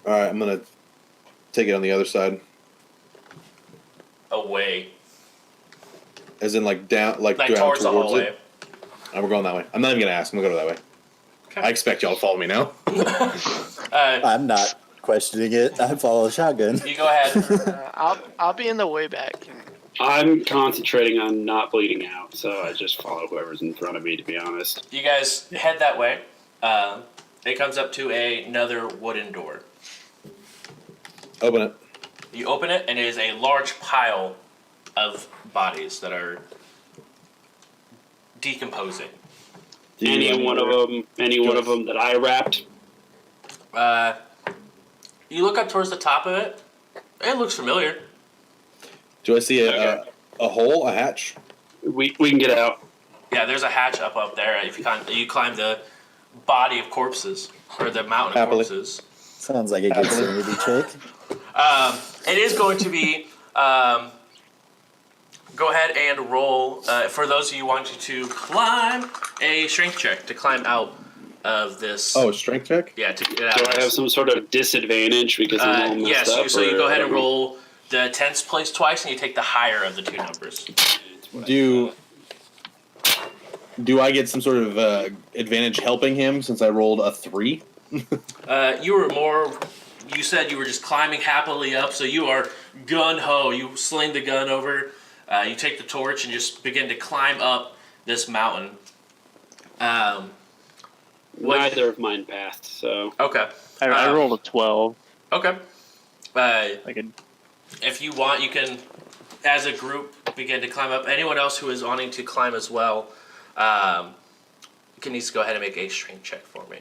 All right, I'm gonna take it on the other side, Away. as in like down, like Like down towards the towards hallway. it. And we're going that way. I'm not even gonna ask. I'm gonna go that way. I expect y'all to follow me now. I'm not questioning it. I follow a shotgun. You go ahead. I'll be in the way back. I'm concentrating on not bleeding out, so I just follow whoever's in front of me, to be honest. You guys head that way. It comes up to another wooden door. Open it. You open it, and it is a large pile of bodies that are decomposing. Any one of them that I wrapped? You look up towards the top of it. It looks familiar. Do I see Okay. a hole, a hatch? We can get out. Yeah, there's a hatch up there. If you climb the body of corpses or the mountain of Happily. corpses. Sounds like a good sanity check. It is going to be. Go ahead and roll for those of you wanting to climb a strength check to climb out of this. Oh, a strength check? Yeah, to get out. Do of I have this. some sort of disadvantage because I'm all messed Yes. up? So you or go ahead and whatever? roll the tens place twice, and you take the higher of the two numbers. Do I get some sort of advantage helping him since I rolled a 3? You were more. You said you were just climbing happily up, so you are gun ho. You sling the gun over. You take the torch and just begin to climb up this mountain. Neither of mine passed, so. Okay. I rolled a 12. Okay. I could. If you want, you can, as a group, begin to climb up. Anyone else who is wanting to climb as well, needs to go ahead and make a strength check for me.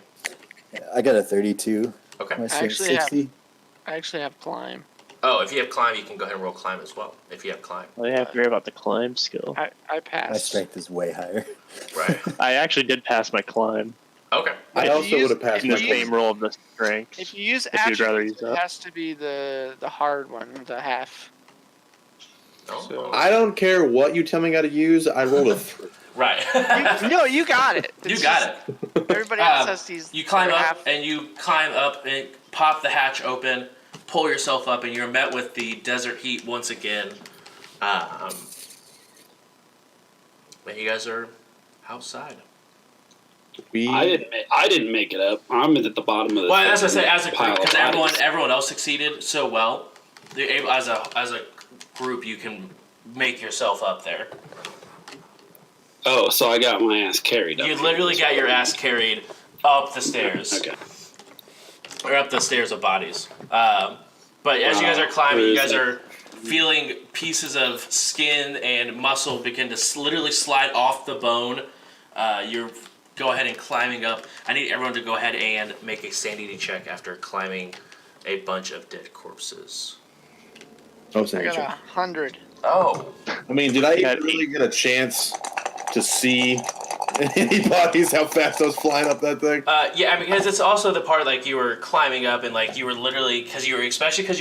I got a 32. Okay. My strength actually have- 60. I actually have climb. Oh, if you have climb, you can go ahead and roll climb as well. If you have climb. Well, you have to worry about the climb skill. I My passed. strength is way higher. Right. I actually did pass my climb Okay. I If you also use- would have passed in my the you same roll of the strength. If you use If you'd rather attributes, use it that. has to be the hard one, the half. Oh. So- I don't care what you tell me I got to use. I rolled a 3. Right. No, you got it. You It's got just- it. Everybody else Um, has these. You climb their up half. and you climb up and pop the hatch open, pull yourself up, and you're met with the desert heat once again. And you guys are outside. I didn't make it up. I'm at the bottom of the. Well, that's what I said. As a pile group, of because bodies. everyone else succeeded so well, you're able, as a group, you can make yourself up there. Oh, so I got my ass carried up. You here. literally got your ass carried up the stairs. Okay. Or up the stairs of bodies. But as you guys are climbing, you guys are feeling pieces of skin and muscle begin to literally slide off the bone. You're go ahead and climbing up. I need everyone to go ahead and make a sanity check after climbing a bunch of dead corpses. Oh, I sanity got check. 100. Oh. I mean, did I Yeah, really get a chance to see any bodies? How fast I was flying up that thing? Yeah, because it's also the part like you were climbing up and like you were literally because you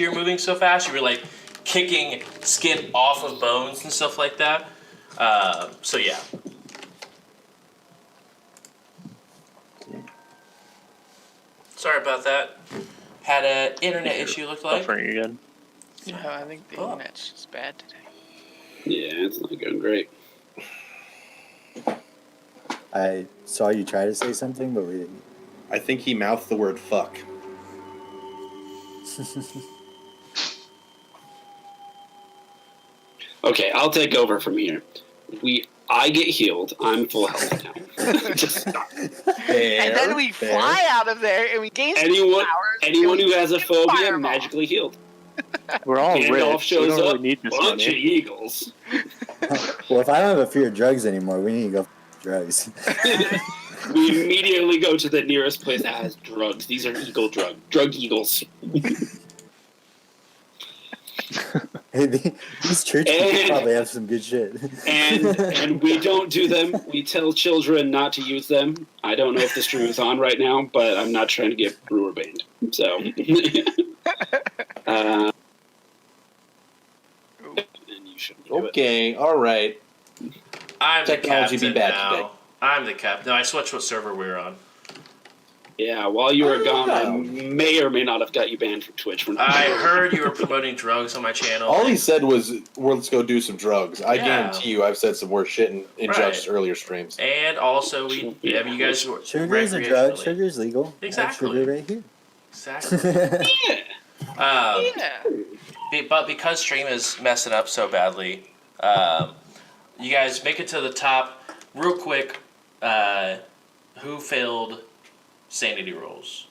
were moving so fast, you were like kicking skin off of bones and stuff like that. So yeah. Sorry about that. Had an internet issue. Looked like. Buffering again. No, I think the internet's just bad today. Yeah, it's not going great. I saw you try to say something, but we didn't. I think he mouthed the word fuck. Okay, I'll take over from here. I get healed. I'm full health now. Just stop. And then we Fair. fly out of there and we gain some Anyone powers. who has a phobia Fireball. magically healed. We're all Gandalf rich. We shows don't really up. need this Bunch of money. eagles. Well, if I don't have a fear of drugs anymore, we need to go for drugs. We immediately go to the nearest place that has drugs. These are drug eagles. Hey, these church people And- probably have some good shit. And we don't do them. We tell children not to use them. I don't know if the stream is on right now, but I'm not trying to get brewer banned. So, and you shouldn't do it. Okay, all right. I'm Technology the be captain bad now. today. I'm the captain. No, I switched what server we were on. Yeah, while you were gone, I may or may not have got you banned from Twitch. I heard you were promoting drugs on my channel. All he said was, well, let's go do some drugs. I Yeah. guarantee you I've said some worse shit in Right. Judge's earlier streams. And also, you guys were Sugar is a drug. recreationally. Sugar is legal. I have Exactly. sugar right here. Exactly. Yeah. But because stream is messing up so badly, you guys make it to the top real quick. Who failed sanity rolls?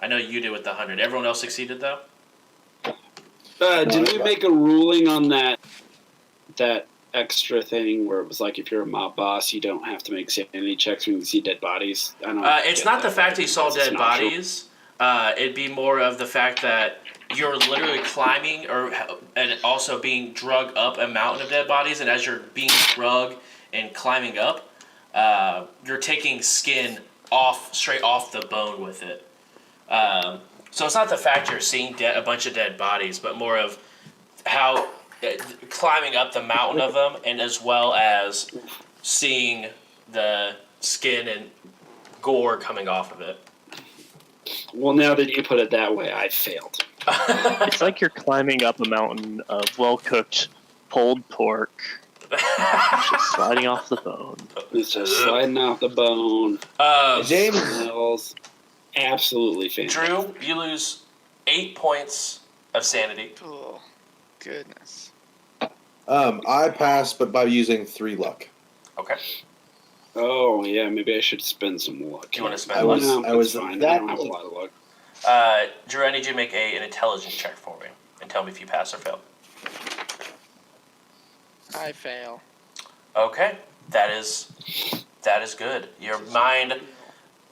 I know you did with the 100. Everyone else succeeded though. Did we make a ruling on that extra thing where it was like if you're a mob boss, you don't have to make sanity checks when you see dead bodies? I don't. It's not the fact that you saw dead It's not true. bodies. It'd be more of the fact that you're literally climbing and also being drug up a mountain of dead bodies, and as you're being drug and climbing up, you're taking skin straight off the bone with it. So it's not the fact you're seeing a bunch of dead bodies, but more of how climbing up the mountain of them, and as well as seeing the skin and gore coming off of it. Well, now that you put it that way, I failed. It's like you're climbing up a mountain of well-cooked pulled pork, just sliding off the bone. It's just sliding off the bone. James, Smells absolutely fantastic. Drew, you lose 8 points of sanity. Oh, goodness. I passed, but by using 3 luck. Okay. Oh yeah, maybe I should spend some luck. Do you want to spend I luck? was- No, I was it's fine. that I don't have a close. lot of luck. Drew, I need you to make an intelligence check for me and tell me if you pass or fail. I fail. Okay, that is good. Your mind.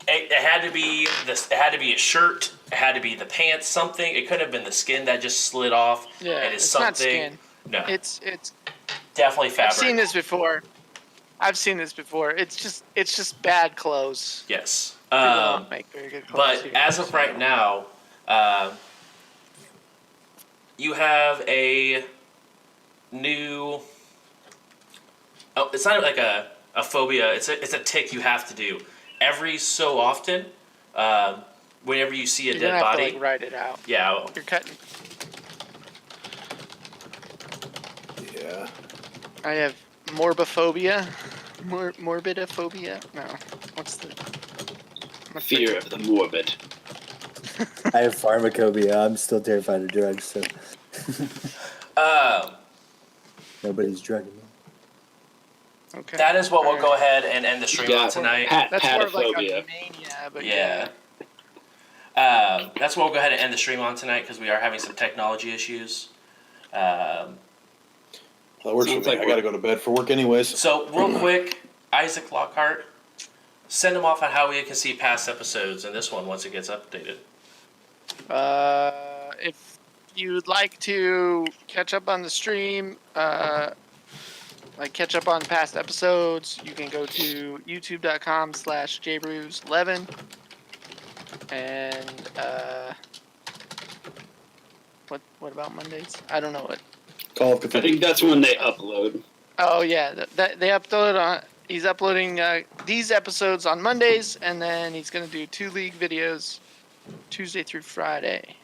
It had to be this. It had to be a shirt. It had to be the pants. Something. It couldn't have been the skin that just slid off. Yeah, and it's it's something. not skin. No, It's definitely fabric. I've seen this before. It's just bad clothes. Yes. People don't make very good clothes But here. as of right now, you have a new. Oh, it's not like a phobia. It's a tick you have to do every so often. Whenever you see a You're dead gonna have body. to like write it out. Yeah. You're cutting. Yeah. I have morbophobia. Morbidophobia? No. What's the... Fear of the morbid. I have pharmacophobia. I'm still terrified of drugs, so nobody's drugging me. Okay. That is what we'll Alright. go ahead and end the stream on tonight. That's more of like a Patophobia. mania, but Yeah. That's what we'll go ahead and end the stream on tonight because we are having some technology issues. That works Sounds for me. like I gotta go to bed for work anyways. So, real quick, Isaac Lockhart, send them off on how we can see past episodes and this one once it gets updated. If you'd like to catch up on the stream, like catch up on past episodes, you can go to youtube.com/Jbrews11. And what about Mondays? I don't know what. Call of I Cthulhu. think that's when they upload. Oh yeah, they upload on. He's uploading these episodes on Mondays, and then he's gonna do 2 League videos Tuesday through Friday.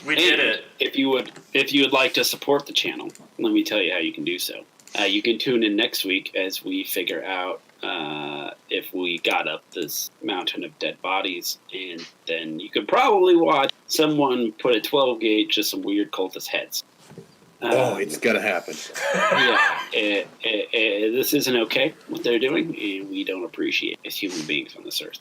We did it. If you would like to support the channel, let me tell you how you can do so. You can tune in next week as we figure out if we got up this mountain of dead bodies, and then you could probably watch someone put a 12 gauge to some weird cultist heads. It's gonna happen. Yeah, this isn't okay what they're doing, and we don't appreciate it as human beings on this earth.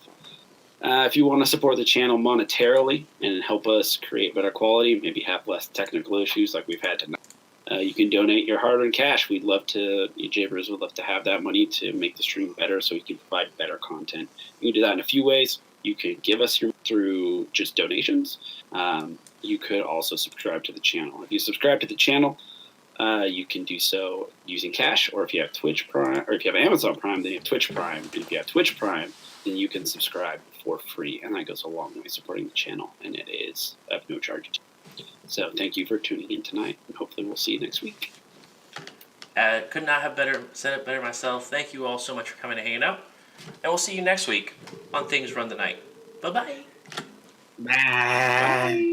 If you want to support the channel monetarily and help us create better quality, maybe have less technical issues like we've had tonight, you can donate your hard-earned cash. We'd love to, Jbrews would love to have that money to make the stream better so we can provide better content. You can do that in a few ways. You can give us through just donations. You could also subscribe to the channel. If you subscribe to the channel, you can do so using cash, or if you have Twitch Prime, or if you have Amazon Prime, then you have Twitch Prime. And if you have Twitch Prime, then you can subscribe for free, and that goes a long way supporting the channel, and it is of no charge. So thank you for tuning in tonight, and hopefully we'll see you next week. Could not have said it better myself. Thank you all so much for coming and hanging out. and we'll see you next week on Things Run the Night. Bye-bye. Bye.